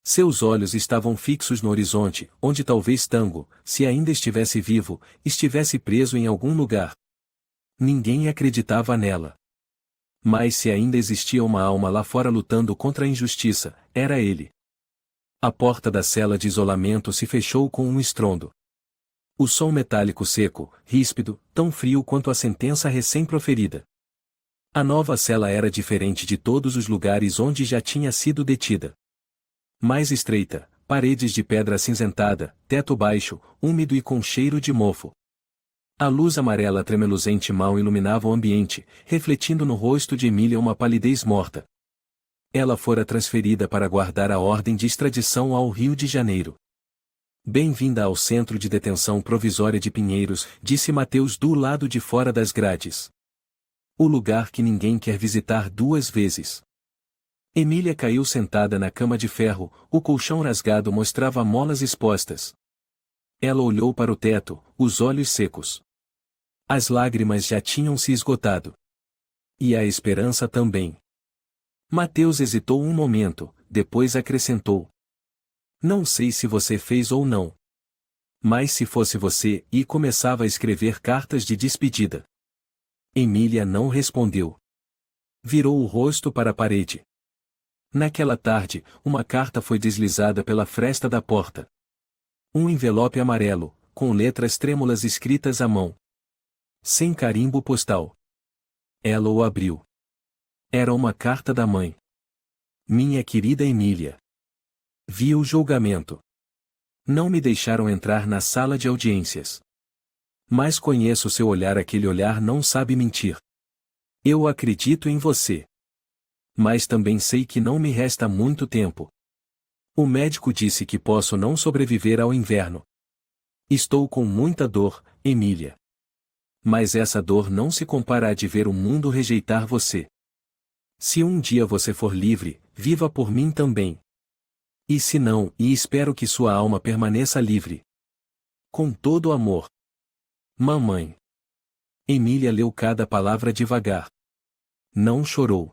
Seus olhos estavam fixos no horizonte, onde talvez Tango, se ainda estivesse vivo, estivesse preso em algum lugar. Ninguém acreditava nela. Mas se ainda existia uma alma lá fora lutando contra a injustiça, era ele. A porta da cela de isolamento se fechou com um estrondo. O som metálico seco, ríspido, tão frio quanto a sentença recém-proferida. A nova cela era diferente de todos os lugares onde já tinha sido detida. Mais estreita, paredes de pedra acinzentada, teto baixo, úmido e com cheiro de mofo. A luz amarela tremeluzente mal iluminava o ambiente, refletindo no rosto de Emília uma palidez morta. Ela fora transferida para guardar a ordem de extradição ao Rio de Janeiro. Bem-vinda ao Centro de Detenção Provisória de Pinheiros, disse Mateus do lado de fora das grades. O lugar que ninguém quer visitar 2 vezes. Emília caiu sentada na cama de ferro, o colchão rasgado mostrava molas expostas. Ela olhou para o teto, os olhos secos. As lágrimas já tinham se esgotado. E a esperança também. Mateus hesitou um momento, depois acrescentou: Não sei se você fez ou não. Mas se fosse você, e começava a escrever cartas de despedida. Emília não respondeu. Virou o rosto para a parede. Naquela tarde, uma carta foi deslizada pela fresta da porta. Um envelope amarelo, com letras trêmulas escritas à mão. Sem carimbo postal. Ela o abriu. Era uma carta da mãe. Minha querida Emília. Vi o julgamento. Não me deixaram entrar na sala de audiências. Mas conheço seu olhar, aquele olhar não sabe mentir. Eu acredito em você. Mas também sei que não me resta muito tempo. O médico disse que posso não sobreviver ao inverno. Estou com muita dor, Emília. Mas essa dor não se compara a de ver o mundo rejeitar você. Se um dia você for livre, viva por mim também. E se não, e espero que sua alma permaneça livre. Com todo amor. Mamãe. Emília leu cada palavra devagar. Não chorou.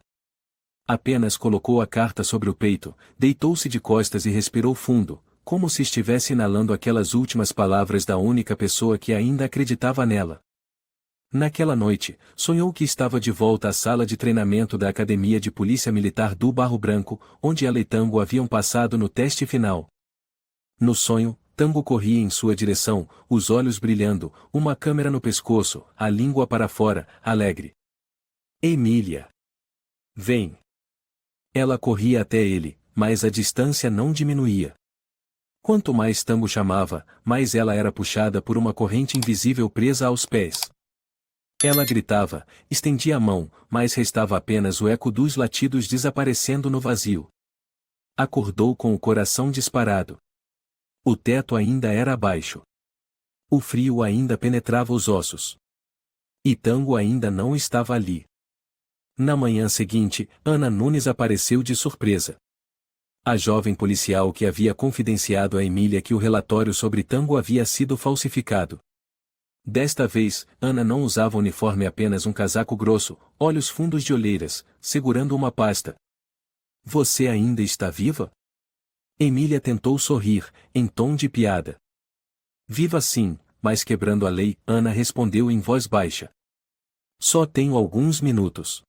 Apenas colocou a carta sobre o peito, deitou-se de costas e respirou fundo, como se estivesse inalando aquelas últimas palavras da única pessoa que ainda acreditava nela. Naquela noite, sonhou que estava de volta à sala de treinamento da Academia de Polícia Militar do Barro Branco, onde ela e Tango haviam passado no teste final. No sonho, Tango corria em sua direção, os olhos brilhando, uma câmera no pescoço, a língua para fora, alegre. Emília! Vem! Ela corria até ele, mas a distância não diminuía. Quanto mais Tango chamava, mais ela era puxada por uma corrente invisível presa aos pés. Ela gritava, estendia a mão, mas restava apenas o eco dos latidos desaparecendo no vazio. Acordou com o coração disparado. O teto ainda era baixo. O frio ainda penetrava os ossos. E Tango ainda não estava ali. Na manhã seguinte, Ana Nunes apareceu de surpresa. A jovem policial que havia confidenciado a Emília que o relatório sobre Tango havia sido falsificado. Desta vez, Ana não usava uniforme, apenas um casaco grosso, olhos fundos de olheiras, segurando uma pasta. Você ainda está viva? Emília tentou sorrir, em tom de piada. Viva sim, mas quebrando a lei, Ana respondeu em voz baixa. Só tenho alguns minutos.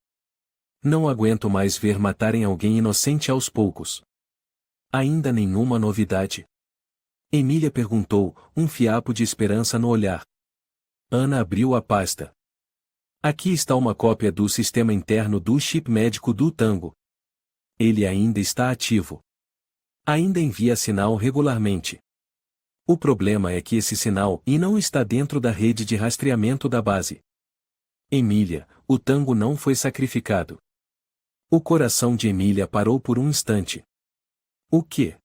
Não aguento mais ver matarem alguém inocente aos poucos. Ainda nenhuma novidade? Emília perguntou, um fiapo de esperança no olhar. Ana abriu a pasta. Aqui está uma cópia do sistema interno do chip médico do Tango. Ele ainda está ativo. Ainda envia sinal regularmente. O problema é que esse sinal não está dentro da rede de rastreamento da base. Emília, o Tango não foi sacrificado. O coração de Emília parou por um instante. O quê?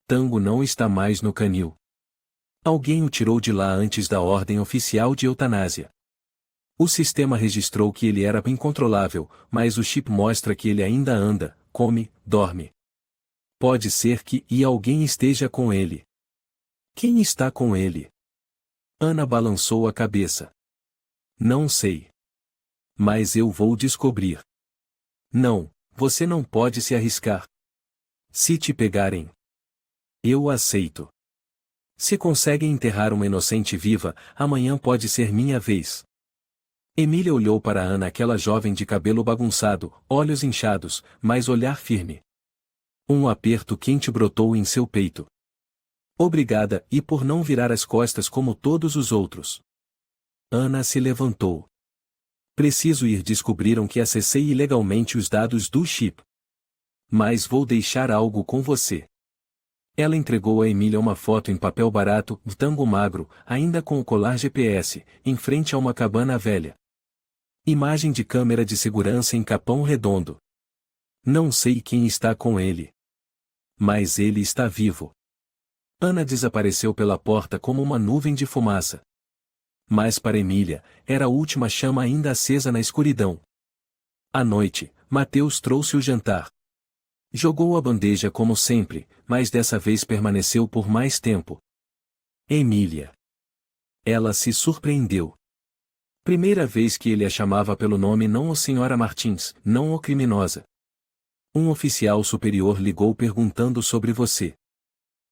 Tango não está mais no canil. Alguém o tirou de lá antes da ordem oficial de eutanásia. O sistema registrou que ele era incontrolável, mas o chip mostra que ele ainda anda, come, dorme. Pode ser que alguém esteja com ele. Quem está com ele? Ana balançou a cabeça. Não sei. Mas eu vou descobrir. Não, você não pode se arriscar. Se te pegarem, eu aceito. Se conseguem enterrar uma inocente viva, amanhã pode ser minha vez. Emília olhou para Ana, aquela jovem de cabelo bagunçado, olhos inchados, mas olhar firme. Um aperto quente brotou em seu peito. Obrigada, e por não virar as costas como todos os outros. Ana se levantou. Preciso ir. Descobriram que acessei ilegalmente os dados do chip. Mas vou deixar algo com você. Ela entregou a Emília uma foto em papel barato, de Tango magro, ainda com o colar GPS, em frente a uma cabana velha. Imagem de câmera de segurança em Capão Redondo. Não sei quem está com ele. Mas ele está vivo. Ana desapareceu pela porta como uma nuvem de fumaça. Mas para Emília, era a última chama ainda acesa na escuridão. À noite, Mateus trouxe o jantar. Jogou a bandeja como sempre, mas dessa vez permaneceu por mais tempo. Emília. Ela se surpreendeu. Primeira vez que ele a chamava pelo nome, não o Sra. Martins, não o criminosa. Um oficial superior ligou perguntando sobre você.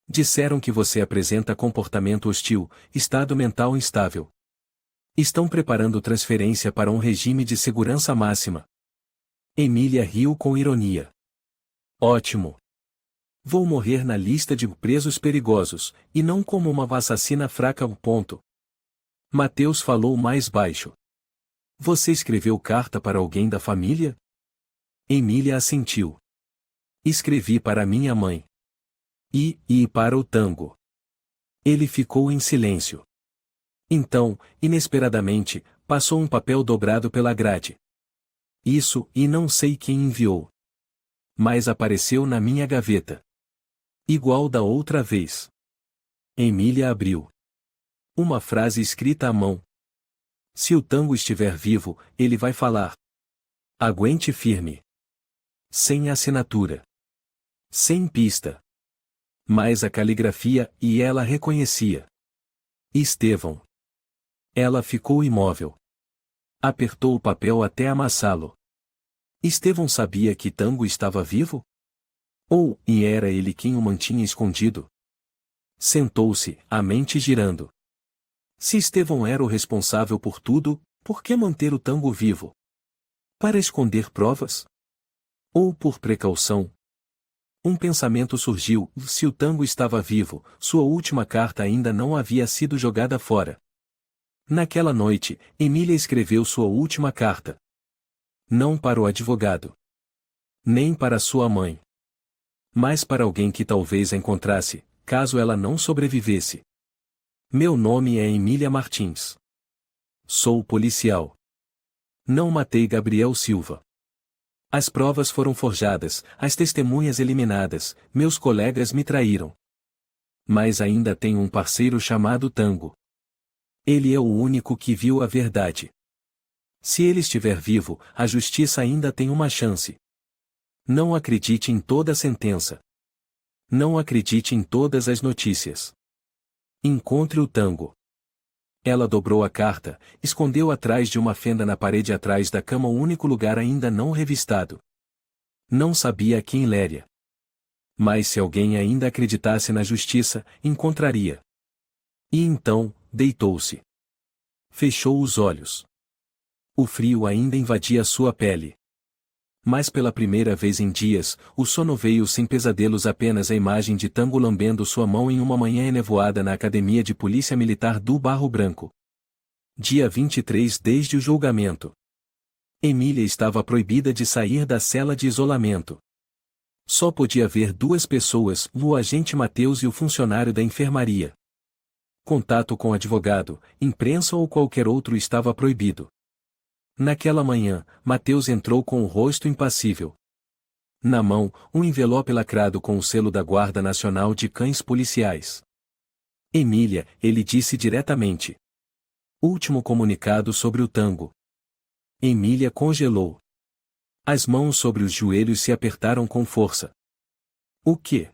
Disseram que você apresenta comportamento hostil, estado mental instável. Estão preparando transferência para um regime de segurança máxima. Emília riu com ironia. Ótimo. Vou morrer na lista de presos perigosos, e não como uma assassina fraca. Mateus falou mais baixo. Você escreveu carta para alguém da família? Emília assentiu. Escrevi para minha mãe. E para o Tango. Ele ficou em silêncio. Então, inesperadamente, passou um papel dobrado pela grade. Isso, e não sei quem enviou. Mas apareceu na minha gaveta. Igual da outra vez. Emília abriu. Uma frase escrita à mão. Se o Tango estiver vivo, ele vai falar. Aguente firme. Sem assinatura. Sem pista. Mas a caligrafia, e ela reconhecia. Estevão. Ela ficou imóvel. Apertou o papel até amassá-lo. Estevão sabia que Tango estava vivo? E era ele quem o mantinha escondido? Sentou-se, a mente girando. Se Estevão era o responsável por tudo, por que manter o Tango vivo? Para esconder provas? Ou por precaução? Um pensamento surgiu: se o Tango estava vivo, sua última carta ainda não havia sido jogada fora. Naquela noite, Emília escreveu sua última carta. Não para o advogado. Nem para sua mãe. Mas para alguém que talvez a encontrasse, caso ela não sobrevivesse. Meu nome é Emília Martins. Sou policial. Não matei Gabriel Silva. As provas foram forjadas, as testemunhas eliminadas, meus colegas me traíram. Mas ainda tenho um parceiro chamado Tango. Ele é o único que viu a verdade. Se ele estiver vivo, a justiça ainda tem uma chance. Não acredite em toda a sentença. Não acredite em todas as notícias. Encontre o Tango. Ela dobrou a carta, escondeu atrás de uma fenda na parede atrás da cama, o único lugar ainda não revistado. Não sabia a quem leria. Mas se alguém ainda acreditasse na justiça, encontraria. E então, deitou-se. Fechou os olhos. O frio ainda invadia sua pele. Mas pela primeira vez em dias, o sono veio sem pesadelos, apenas a imagem de Tango lambendo sua mão em uma manhã enevoada na Academia de Polícia Militar do Barro Branco. Dia 23 desde o julgamento. Emília estava proibida de sair da cela de isolamento. Só podia ver duas pessoas, o agente Mateus e o funcionário da enfermaria. Contato com advogado, imprensa ou qualquer outro estava proibido. Naquela manhã, Mateus entrou com o rosto impassível. Na mão, um envelope lacrado com o selo da Guarda Nacional de Cães Policiais. Emília, ele disse diretamente. Último comunicado sobre o Tango. Emília congelou. As mãos sobre os joelhos se apertaram com força. O quê?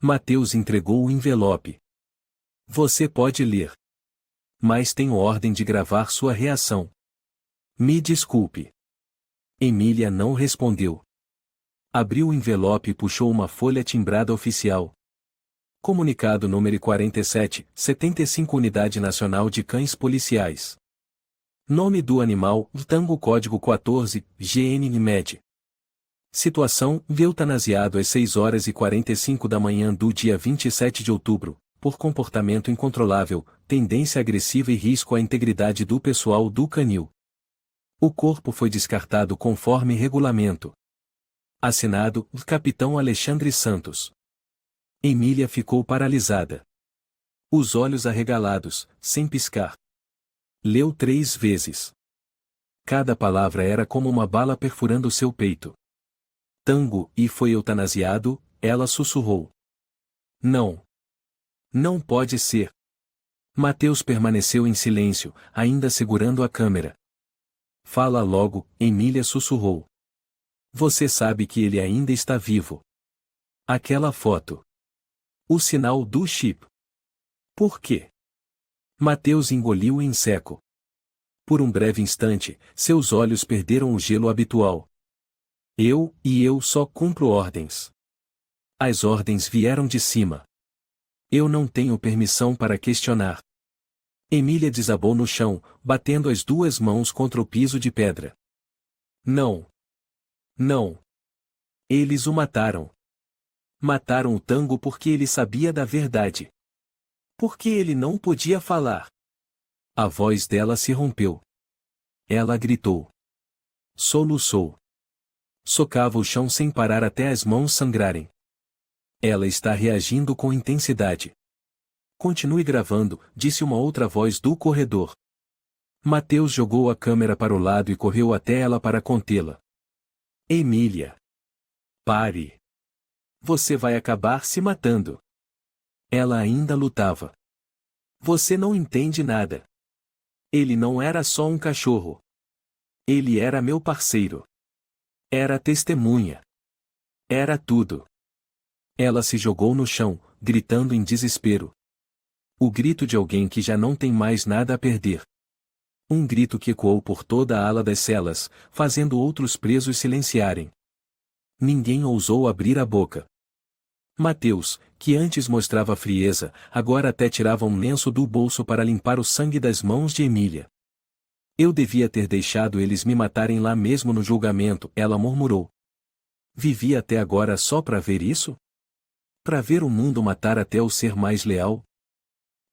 Mateus entregou o envelope. Você pode ler. Mas tenho ordem de gravar sua reação. Me desculpe. Emília não respondeu. Abriu o envelope e puxou uma folha timbrada oficial. Comunicado número 47, 75 Unidade Nacional de Cães Policiais. Nome do animal, Tango, código 14, GNMed. Situação, eutanasiado às 6h45 da manhã do dia 27 de outubro, por comportamento incontrolável, tendência agressiva e risco à integridade do pessoal do canil. O corpo foi descartado conforme regulamento. Assinado, Capitão Alexandre Santos. Emília ficou paralisada. Os olhos arregalados, sem piscar. Leu 3 vezes. Cada palavra era como uma bala perfurando seu peito. Tango, e foi eutanasiado, ela sussurrou. Não. Não pode ser. Mateus permaneceu em silêncio, ainda segurando a câmera. Fala logo, Emília sussurrou. Você sabe que ele ainda está vivo. Aquela foto. O sinal do chip. Por quê? Mateus engoliu em seco. Por um breve instante, seus olhos perderam o gelo habitual. Eu só cumpro ordens. As ordens vieram de cima. Eu não tenho permissão para questionar. Emília desabou no chão, batendo as duas mãos contra o piso de pedra. Não. Não. Eles o mataram. Mataram o Tango porque ele sabia da verdade. Porque ele não podia falar. A voz dela se rompeu. Ela gritou. Soluçou. Socava o chão sem parar até as mãos sangrarem. Ela está reagindo com intensidade. Continue gravando, disse uma outra voz do corredor. Mateus jogou a câmera para o lado e correu até ela para contê-la. Emília. Pare. Você vai acabar se matando. Ela ainda lutava. Você não entende nada. Ele não era só um cachorro. Ele era meu parceiro. Era testemunha. Era tudo. Ela se jogou no chão, gritando em desespero. O grito de alguém que já não tem mais nada a perder. Um grito que ecoou por toda a ala das celas, fazendo outros presos silenciarem. Ninguém ousou abrir a boca. Mateus, que antes mostrava frieza, agora até tirava um lenço do bolso para limpar o sangue das mãos de Emília. Eu devia ter deixado eles me matarem lá mesmo no julgamento, ela murmurou. Vivi até agora só para ver isso? Para ver o mundo matar até o ser mais leal?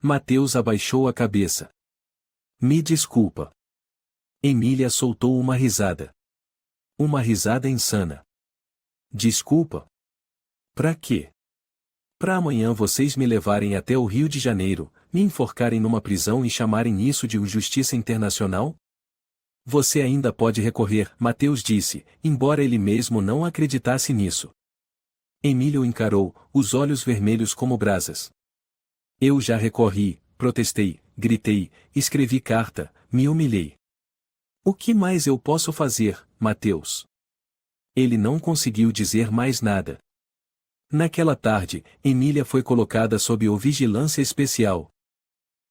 Mateus abaixou a cabeça. Me desculpa. Emília soltou uma risada. Uma risada insana. Desculpa? Pra quê? Pra amanhã vocês me levarem até o Rio de Janeiro, me enforcarem numa prisão e chamarem isso de justiça internacional? Você ainda pode recorrer, Mateus disse, embora ele mesmo não acreditasse nisso. Emília o encarou, os olhos vermelhos como brasas. Eu já recorri, protestei, gritei, escrevi carta, me humilhei. O que mais eu posso fazer, Mateus? Ele não conseguiu dizer mais nada. Naquela tarde, Emília foi colocada sob vigilância especial.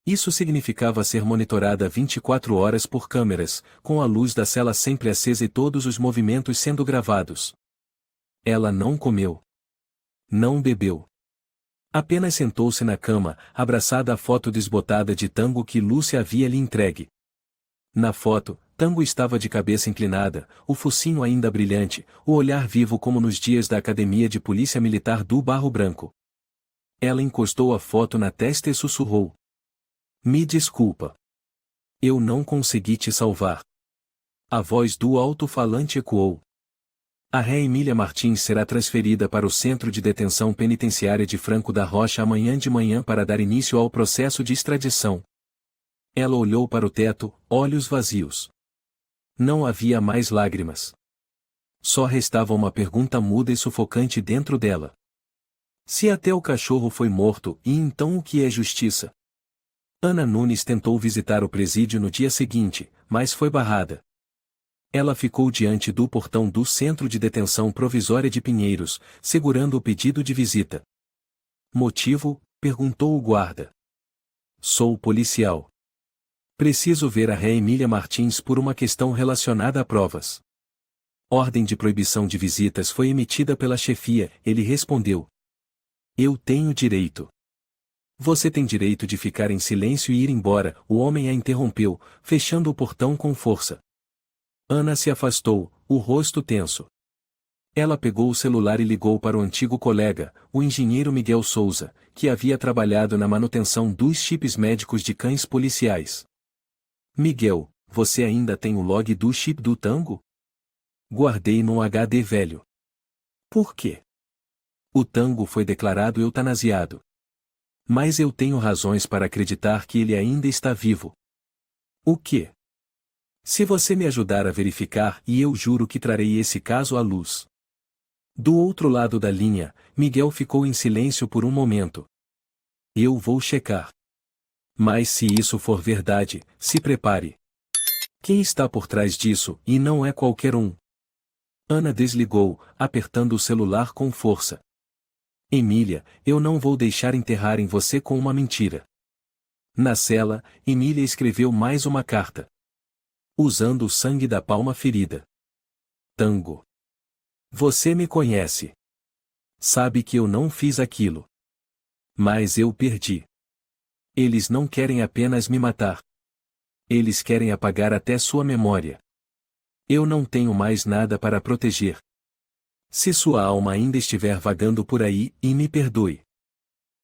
Isso significava ser monitorada 24 horas por câmeras, com a luz da cela sempre acesa e todos os movimentos sendo gravados. Ela não comeu. Não bebeu. Apenas sentou-se na cama, abraçada à foto desbotada de Tango que Lúcia havia lhe entregue. Na foto, Tango estava de cabeça inclinada, o focinho ainda brilhante, o olhar vivo como nos dias da Academia de Polícia Militar do Barro Branco. Ela encostou a foto na testa e sussurrou. Me desculpa. Eu não consegui te salvar. A voz do alto-falante ecoou. A ré Emília Martins será transferida para o Centro de Detenção Penitenciária de Franco da Rocha amanhã de manhã para dar início ao processo de extradição. Ela olhou para o teto, olhos vazios. Não havia mais lágrimas. Só restava uma pergunta muda e sufocante dentro dela. Se até o cachorro foi morto, e então o que é justiça? Ana Nunes tentou visitar o presídio no dia seguinte, mas foi barrada. Ela ficou diante do portão do Centro de Detenção Provisória de Pinheiros, segurando o pedido de visita. Motivo? Perguntou o guarda. Sou policial. Preciso ver a ré Emília Martins por uma questão relacionada a provas. Ordem de proibição de visitas foi emitida pela chefia, ele respondeu. Eu tenho direito. Você tem direito de ficar em silêncio e ir embora, o homem a interrompeu, fechando o portão com força. Ana se afastou, o rosto tenso. Ela pegou o celular e ligou para o antigo colega, o engenheiro Miguel Souza, que havia trabalhado na manutenção dos chips médicos de cães policiais. Miguel, você ainda tem o log do chip do Tango? Guardei num HD velho. Por quê? O Tango foi declarado eutanasiado. Mas eu tenho razões para acreditar que ele ainda está vivo. O quê? Se você me ajudar a verificar, e eu juro que trarei esse caso à luz. Do outro lado da linha, Miguel ficou em silêncio por um momento. Eu vou checar. Mas se isso for verdade, se prepare. Quem está por trás disso, e não é qualquer um? Ana desligou, apertando o celular com força. Emília, eu não vou deixar enterrarem você com uma mentira. Na cela, Emília escreveu mais uma carta. Usando o sangue da palma ferida. Tango. Você me conhece. Sabe que eu não fiz aquilo. Mas eu perdi. Eles não querem apenas me matar. Eles querem apagar até sua memória. Eu não tenho mais nada para proteger. Se sua alma ainda estiver vagando por aí, e me perdoe.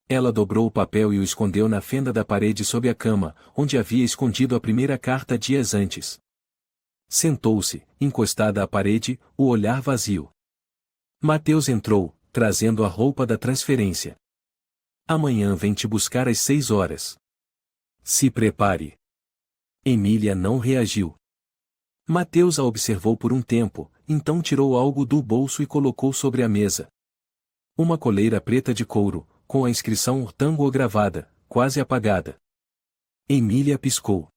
Ela dobrou o papel e o escondeu na fenda da parede sob a cama, onde havia escondido a primeira carta dias antes. Sentou-se, encostada à parede, o olhar vazio. Mateus entrou, trazendo a roupa da transferência. Amanhã vem te buscar às 6 horas. Se prepare. Emília não reagiu. Mateus a observou por um tempo, então tirou algo do bolso e colocou sobre a mesa. Uma coleira preta de couro, com a inscrição Tango gravada, quase apagada. Emília piscou.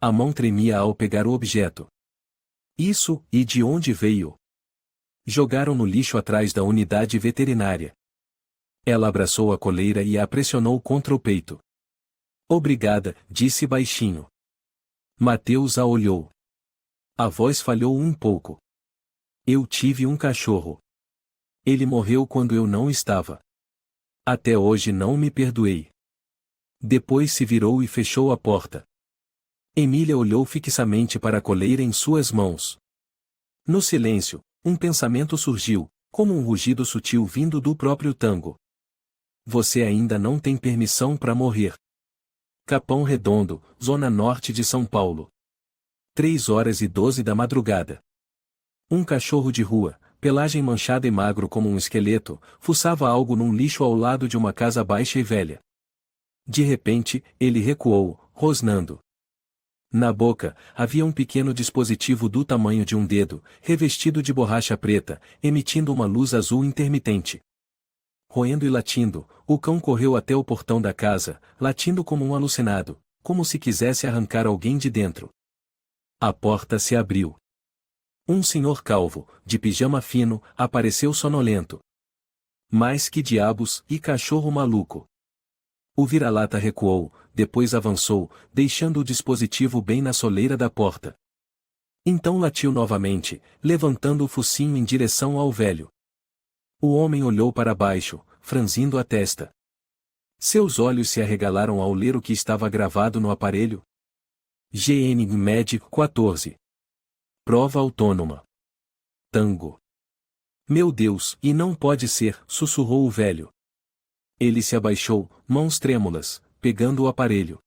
A mão tremia ao pegar o objeto. Isso, e de onde veio? Jogaram no lixo atrás da unidade veterinária. Ela abraçou a coleira e a pressionou contra o peito. Obrigada, disse baixinho. Mateus a olhou. A voz falhou um pouco. Eu tive um cachorro. Ele morreu quando eu não estava. Até hoje não me perdoei. Depois se virou e fechou a porta. Emília olhou fixamente para a coleira em suas mãos. No silêncio, um pensamento surgiu, como um rugido sutil vindo do próprio Tango. Você ainda não tem permissão para morrer. Capão Redondo, zona norte de São Paulo. 3h12 da madrugada. Um cachorro de rua, pelagem manchada e magro como um esqueleto, fuçava algo num lixo ao lado de uma casa baixa e velha. De repente, ele recuou, rosnando. Na boca, havia um pequeno dispositivo do tamanho de um dedo, revestido de borracha preta, emitindo uma luz azul intermitente. Roendo e latindo, o cão correu até o portão da casa, latindo como um alucinado, como se quisesse arrancar alguém de dentro. A porta se abriu. Um senhor calvo, de pijama fino, apareceu sonolento. Mas que diabos, e cachorro maluco! O vira-lata recuou, depois avançou, deixando o dispositivo bem na soleira da porta. Então latiu novamente, levantando o focinho em direção ao velho. O homem olhou para baixo, franzindo a testa. Seus olhos se arregalaram ao ler o que estava gravado no aparelho. GNMed 14. Prova autônoma. Tango. Meu Deus, e não pode ser, sussurrou o velho. Ele se abaixou, mãos trêmulas, pegando o aparelho.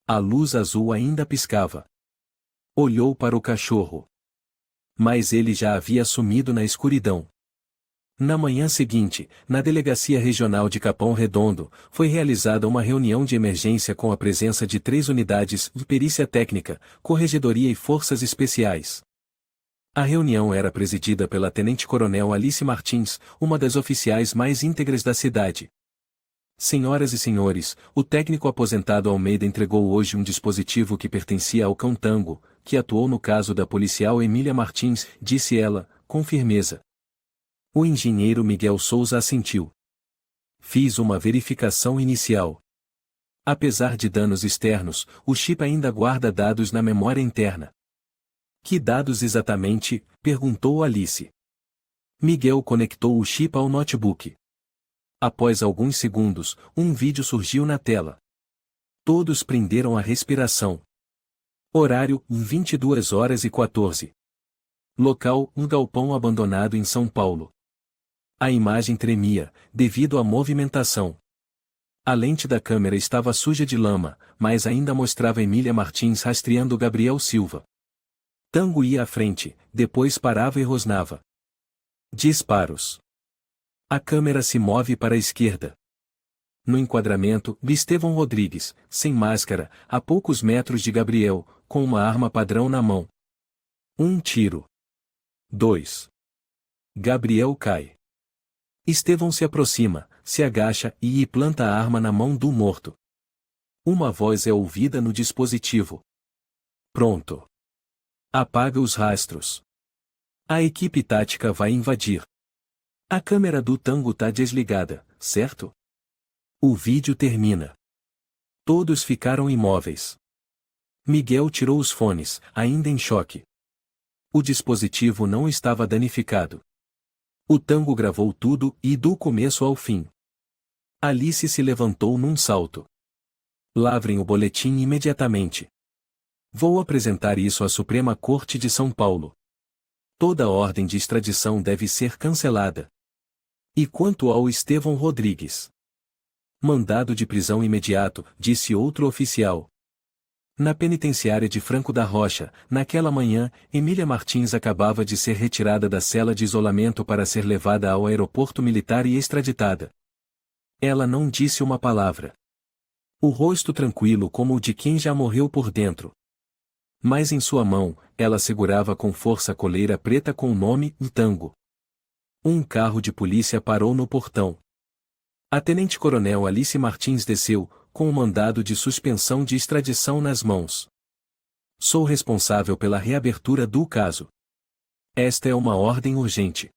A luz azul ainda piscava. Olhou para o cachorro. Mas ele já havia sumido na escuridão. Na manhã seguinte, na Delegacia Regional de Capão Redondo, foi realizada uma reunião de emergência com a presença de 3 unidades de perícia técnica, corregedoria e forças especiais. A reunião era presidida pela Tenente-Coronel Alice Martins, uma das oficiais mais íntegras da cidade. Senhoras e senhores, o técnico aposentado Almeida entregou hoje um dispositivo que pertencia ao cão Tango, que atuou no caso da policial Emília Martins, disse ela, com firmeza. O engenheiro Miguel Souza assentiu. Fiz uma verificação inicial. Apesar de danos externos, o chip ainda guarda dados na memória interna. Que dados exatamente? Perguntou Alice. Miguel conectou o chip ao notebook. Após alguns segundos, um vídeo surgiu na tela. Todos prenderam a respiração. Horário, 22h14. Local, um galpão abandonado em São Paulo. A imagem tremia, devido à movimentação. A lente da câmera estava suja de lama, mas ainda mostrava Emília Martins rastreando Gabriel Silva. Tango ia à frente, depois parava e rosnava. Disparos. A câmera se move para a esquerda. No enquadramento, Estevão Rodrigues, sem máscara, a poucos metros de Gabriel, com uma arma padrão na mão. Um tiro. 2. Gabriel cai. Estevão se aproxima, se agacha e planta a arma na mão do morto. Uma voz é ouvida no dispositivo. Pronto. Apaga os rastros. A equipe tática vai invadir. A câmera do Tango tá desligada, certo? O vídeo termina. Todos ficaram imóveis. Miguel tirou os fones, ainda em choque. O dispositivo não estava danificado. O Tango gravou tudo e do começo ao fim. Alice se levantou num salto. Lavrem o boletim imediatamente. Vou apresentar isso à Suprema Corte de São Paulo. Toda ordem de extradição deve ser cancelada. E quanto ao Estevão Rodrigues? Mandado de prisão imediato, disse outro oficial. Na penitenciária de Franco da Rocha, naquela manhã, Emília Martins acabava de ser retirada da cela de isolamento para ser levada ao aeroporto militar e extraditada. Ela não disse uma palavra. O rosto tranquilo como o de quem já morreu por dentro. Mas em sua mão, ela segurava com força a coleira preta com o nome Tango. Um carro de polícia parou no portão. A tenente-coronel Alice Martins desceu, com o mandado de suspensão de extradição nas mãos. Sou responsável pela reabertura do caso. Esta é uma ordem urgente.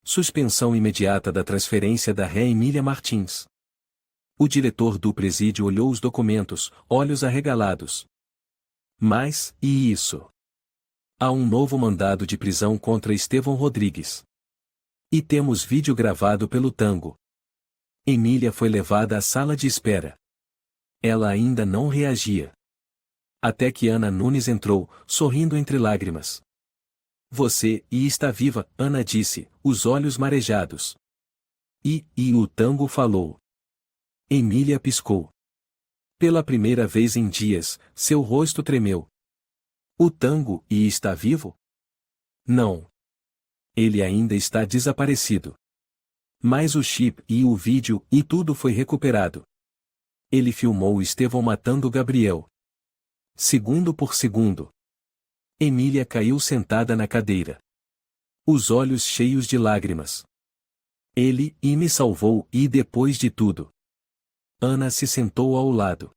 Suspensão imediata da transferência da ré Emília Martins. O diretor do presídio olhou os documentos, olhos arregalados. Mas, e isso? Há um novo mandado de prisão contra Estevão Rodrigues. E temos vídeo gravado pelo Tango. Emília foi levada à sala de espera. Ela ainda não reagia. Até que Ana Nunes entrou, sorrindo entre lágrimas. Você, está viva, Ana disse, os olhos marejados. E o Tango falou. Emília piscou. Pela primeira vez em dias, seu rosto tremeu. O Tango, está vivo? Não. Ele ainda está desaparecido. Mas o chip e o vídeo e tudo foi recuperado. Ele filmou Estevão matando Gabriel. Segundo por segundo. Emília caiu sentada na cadeira. Os olhos cheios de lágrimas. Ele me salvou e depois de tudo. Ana se sentou ao lado.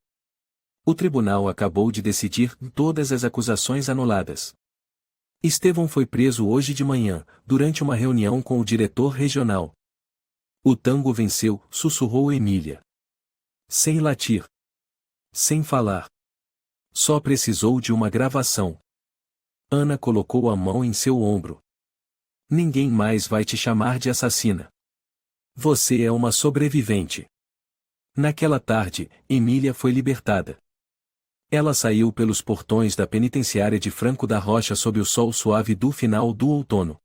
O tribunal acabou de decidir todas as acusações anuladas. Estevão foi preso hoje de manhã, durante uma reunião com o diretor regional. O Tango venceu, sussurrou Emília. Sem latir. Sem falar. Só precisou de uma gravação. Ana colocou a mão em seu ombro. Ninguém mais vai te chamar de assassina. Você é uma sobrevivente. Naquela tarde, Emília foi libertada. Ela saiu pelos portões da penitenciária de Franco da Rocha sob o sol suave do final do outono.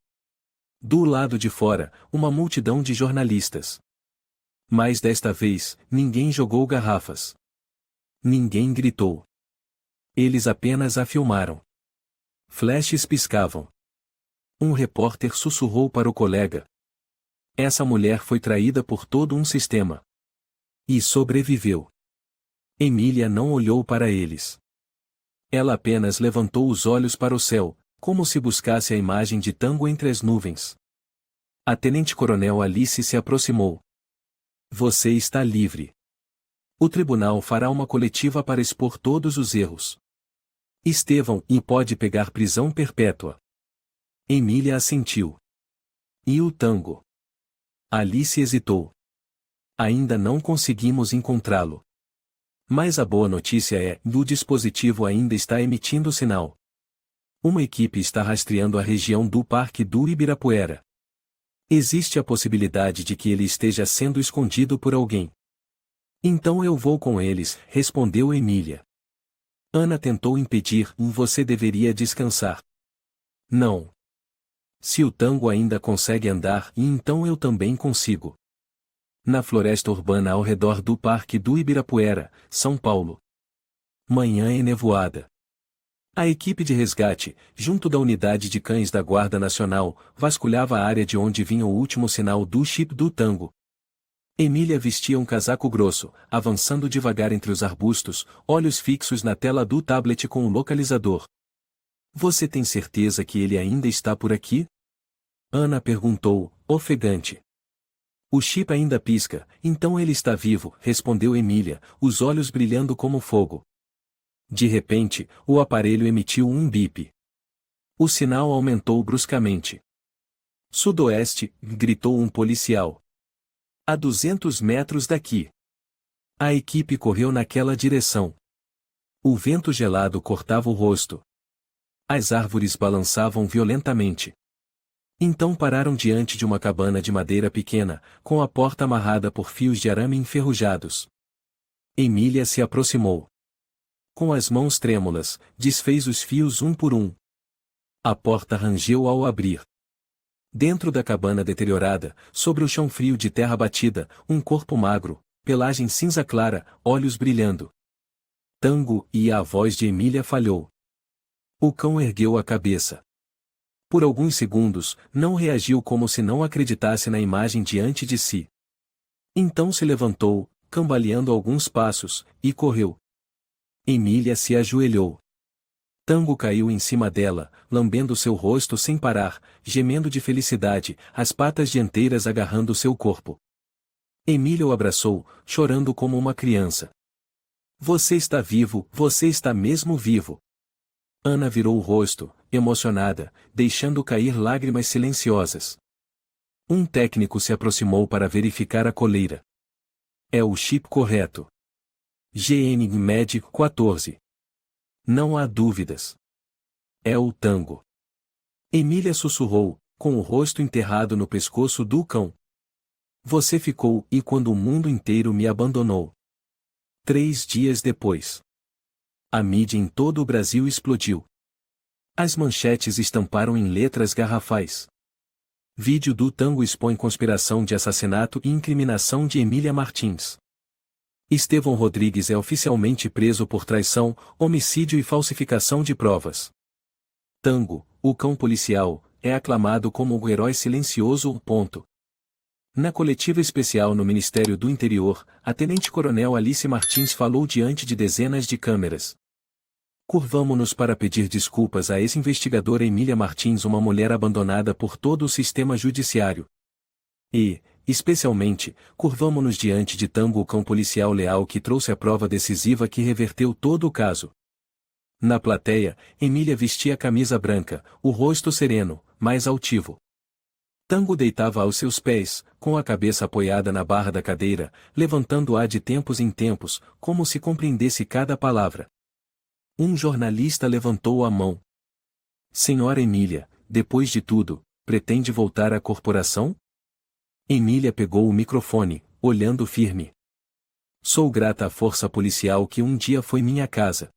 Do lado de fora, uma multidão de jornalistas. Mas desta vez, ninguém jogou garrafas. Ninguém gritou. Eles apenas a filmaram. Flashes piscavam. Um repórter sussurrou para o colega. Essa mulher foi traída por todo um sistema. E sobreviveu. Emília não olhou para eles. Ela apenas levantou os olhos para o céu, como se buscasse a imagem de Tango entre as nuvens. A tenente-coronel Alice se aproximou. Você está livre. O tribunal fará uma coletiva para expor todos os erros. Estevão pode pegar prisão perpétua. Emília assentiu. E o Tango? Alice hesitou. Ainda não conseguimos encontrá-lo. Mas a boa notícia é, o dispositivo ainda está emitindo sinal. Uma equipe está rastreando a região do Parque do Ibirapuera. Existe a possibilidade de que ele esteja sendo escondido por alguém. Então eu vou com eles, respondeu Emília. Ana tentou impedir, você deveria descansar. Não. Se o Tango ainda consegue andar, então eu também consigo. Na floresta urbana ao redor do Parque do Ibirapuera, São Paulo. Manhã enevoada. A equipe de resgate, junto da unidade de cães da Guarda Nacional, vasculhava a área de onde vinha o último sinal do chip do Tango. Emília vestia um casaco grosso, avançando devagar entre os arbustos, olhos fixos na tela do tablet com o localizador. Você tem certeza que ele ainda está por aqui? Ana perguntou, ofegante. O chip ainda pisca, então ele está vivo, respondeu Emília, os olhos brilhando como fogo. De repente, o aparelho emitiu um bip. O sinal aumentou bruscamente. Sudoeste, gritou um policial. A 200 metros daqui. A equipe correu naquela direção. O vento gelado cortava o rosto. As árvores balançavam violentamente. Então pararam diante de uma cabana de madeira pequena, com a porta amarrada por fios de arame enferrujados. Emília se aproximou. Com as mãos trêmulas, desfez os fios um por um. A porta rangeu ao abrir. Dentro da cabana deteriorada, sobre o chão frio de terra batida, um corpo magro, pelagem cinza clara, olhos brilhando. Tango, e a voz de Emília falhou. O cão ergueu a cabeça. Por alguns segundos, não reagiu como se não acreditasse na imagem diante de si. Então se levantou, cambaleando alguns passos, e correu. Emília se ajoelhou. Tango caiu em cima dela, lambendo seu rosto sem parar, gemendo de felicidade, as patas dianteiras agarrando seu corpo. Emília o abraçou, chorando como uma criança. Você está vivo, você está mesmo vivo. Ana virou o rosto, emocionada, deixando cair lágrimas silenciosas. Um técnico se aproximou para verificar a coleira. É o chip correto. GNMed 14. Não há dúvidas. É o Tango. Emília sussurrou, com o rosto enterrado no pescoço do cão. Você ficou, e quando o mundo inteiro me abandonou. 3 dias depois. A mídia em todo o Brasil explodiu. As manchetes estamparam em letras garrafais. Vídeo do Tango expõe conspiração de assassinato e incriminação de Emília Martins. Estevão Rodrigues é oficialmente preso por traição, homicídio e falsificação de provas. Tango, o cão policial, é aclamado como o herói silencioso. Na coletiva especial no Ministério do Interior, a tenente-coronel Alice Martins falou diante de dezenas de câmeras. Curvamo-nos para pedir desculpas à ex-investigadora Emília Martins, uma mulher abandonada por todo o sistema judiciário. E, especialmente, curvamo-nos diante de Tango, o cão policial leal que trouxe a prova decisiva que reverteu todo o caso. Na plateia, Emília vestia camisa branca, o rosto sereno, mas altivo. Tango deitava aos seus pés, com a cabeça apoiada na barra da cadeira, levantando-a de tempos em tempos, como se compreendesse cada palavra. Um jornalista levantou a mão. Senhora Emília, depois de tudo, pretende voltar à corporação? Emília pegou o microfone, olhando firme. Sou grata à força policial que um dia foi minha casa.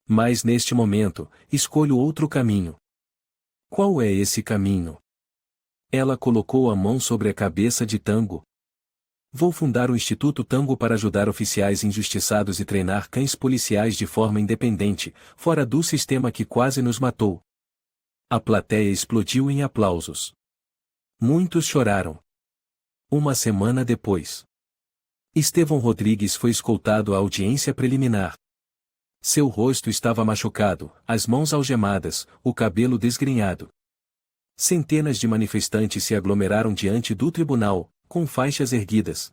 Mas neste momento, escolho outro caminho. Qual é esse caminho? Ela colocou a mão sobre a cabeça de Tango. Vou fundar o Instituto Tango para ajudar oficiais injustiçados e treinar cães policiais de forma independente, fora do sistema que quase nos matou. A plateia explodiu em aplausos. Muitos choraram. Uma semana depois, Estevão Rodrigues foi escoltado à audiência preliminar. Seu rosto estava machucado, as mãos algemadas, o cabelo desgrenhado. Centenas de manifestantes se aglomeraram diante do tribunal, com faixas erguidas.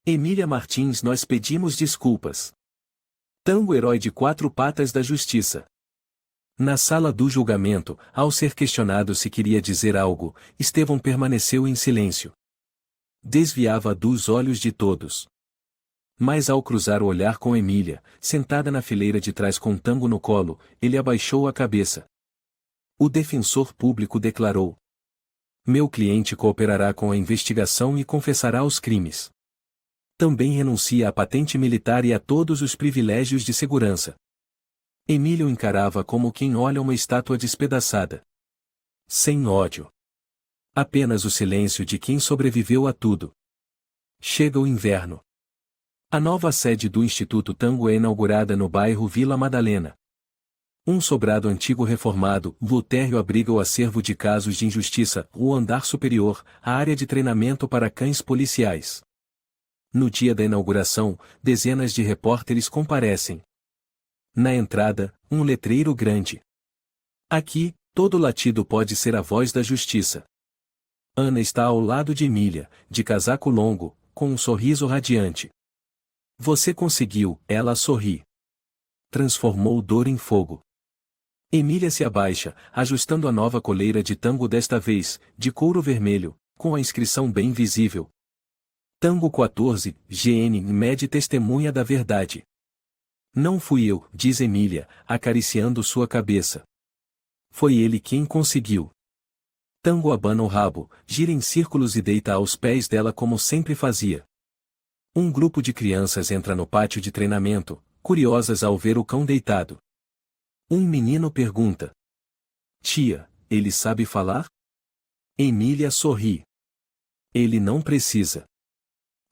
Emília Martins, nós pedimos desculpas. Tango, herói de 4 patas da justiça. Na sala do julgamento, ao ser questionado se queria dizer algo, Estevão permaneceu em silêncio. Desviava dos olhos de todos. Mas ao cruzar o olhar com Emília, sentada na fileira de trás com Tango no colo, ele abaixou a cabeça. O defensor público declarou: meu cliente cooperará com a investigação e confessará os crimes. Também renuncia à patente militar e a todos os privilégios de segurança. Emília o encarava como quem olha uma estátua despedaçada. Sem ódio. Apenas o silêncio de quem sobreviveu a tudo. Chega o inverno. A nova sede do Instituto Tango é inaugurada no bairro Vila Madalena. Um sobrado antigo reformado, o térreo abriga o acervo de casos de injustiça, o andar superior, a área de treinamento para cães policiais. No dia da inauguração, dezenas de repórteres comparecem. Na entrada, um letreiro grande. Aqui, todo latido pode ser a voz da justiça. Ana está ao lado de Emília, de casaco longo, com um sorriso radiante. Você conseguiu, ela sorri. Transformou dor em fogo. Emília se abaixa, ajustando a nova coleira de tango desta vez, de couro vermelho, com a inscrição bem visível. Tango 14, GN Med testemunha da verdade. Não fui eu, diz Emília, acariciando sua cabeça. Foi ele quem conseguiu. Tango abana o rabo, gira em círculos e deita aos pés dela como sempre fazia. Um grupo de crianças entra no pátio de treinamento, curiosas ao ver o cão deitado. Um menino pergunta: Tia, ele sabe falar? Emília sorri. Ele não precisa.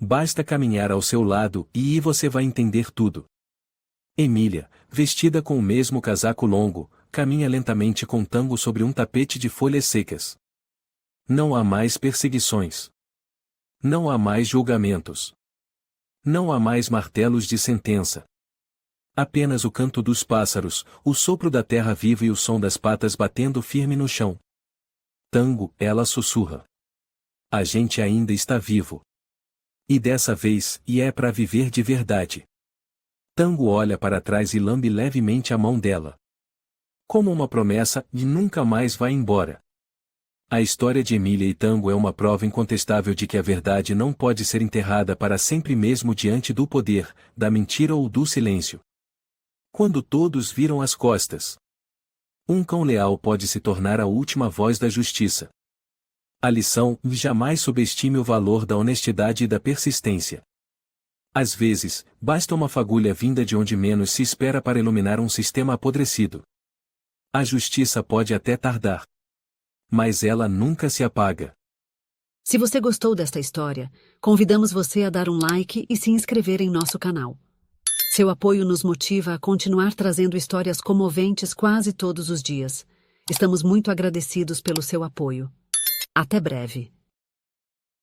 Basta caminhar ao seu lado e você vai entender tudo. Emília, vestida com o mesmo casaco longo, caminha lentamente com Tango sobre um tapete de folhas secas. Não há mais perseguições. Não há mais julgamentos. Não há mais martelos de sentença. Apenas o canto dos pássaros, o sopro da terra viva e o som das patas batendo firme no chão. Tango, ela sussurra. A gente ainda está vivo. E dessa vez, é para viver de verdade. Tango olha para trás e lambe levemente a mão dela. Como uma promessa, e nunca mais vai embora. A história de Emília e Tango é uma prova incontestável de que a verdade não pode ser enterrada para sempre mesmo diante do poder, da mentira ou do silêncio. Quando todos viram as costas, um cão leal pode se tornar a última voz da justiça. A lição: jamais subestime o valor da honestidade e da persistência. Às vezes, basta uma fagulha vinda de onde menos se espera para iluminar um sistema apodrecido. A justiça pode até tardar, mas ela nunca se apaga. Se você gostou desta história, convidamos você a dar um like e se inscrever em nosso canal. Seu apoio nos motiva a continuar trazendo histórias comoventes quase todos os dias. Estamos muito agradecidos pelo seu apoio. Até breve.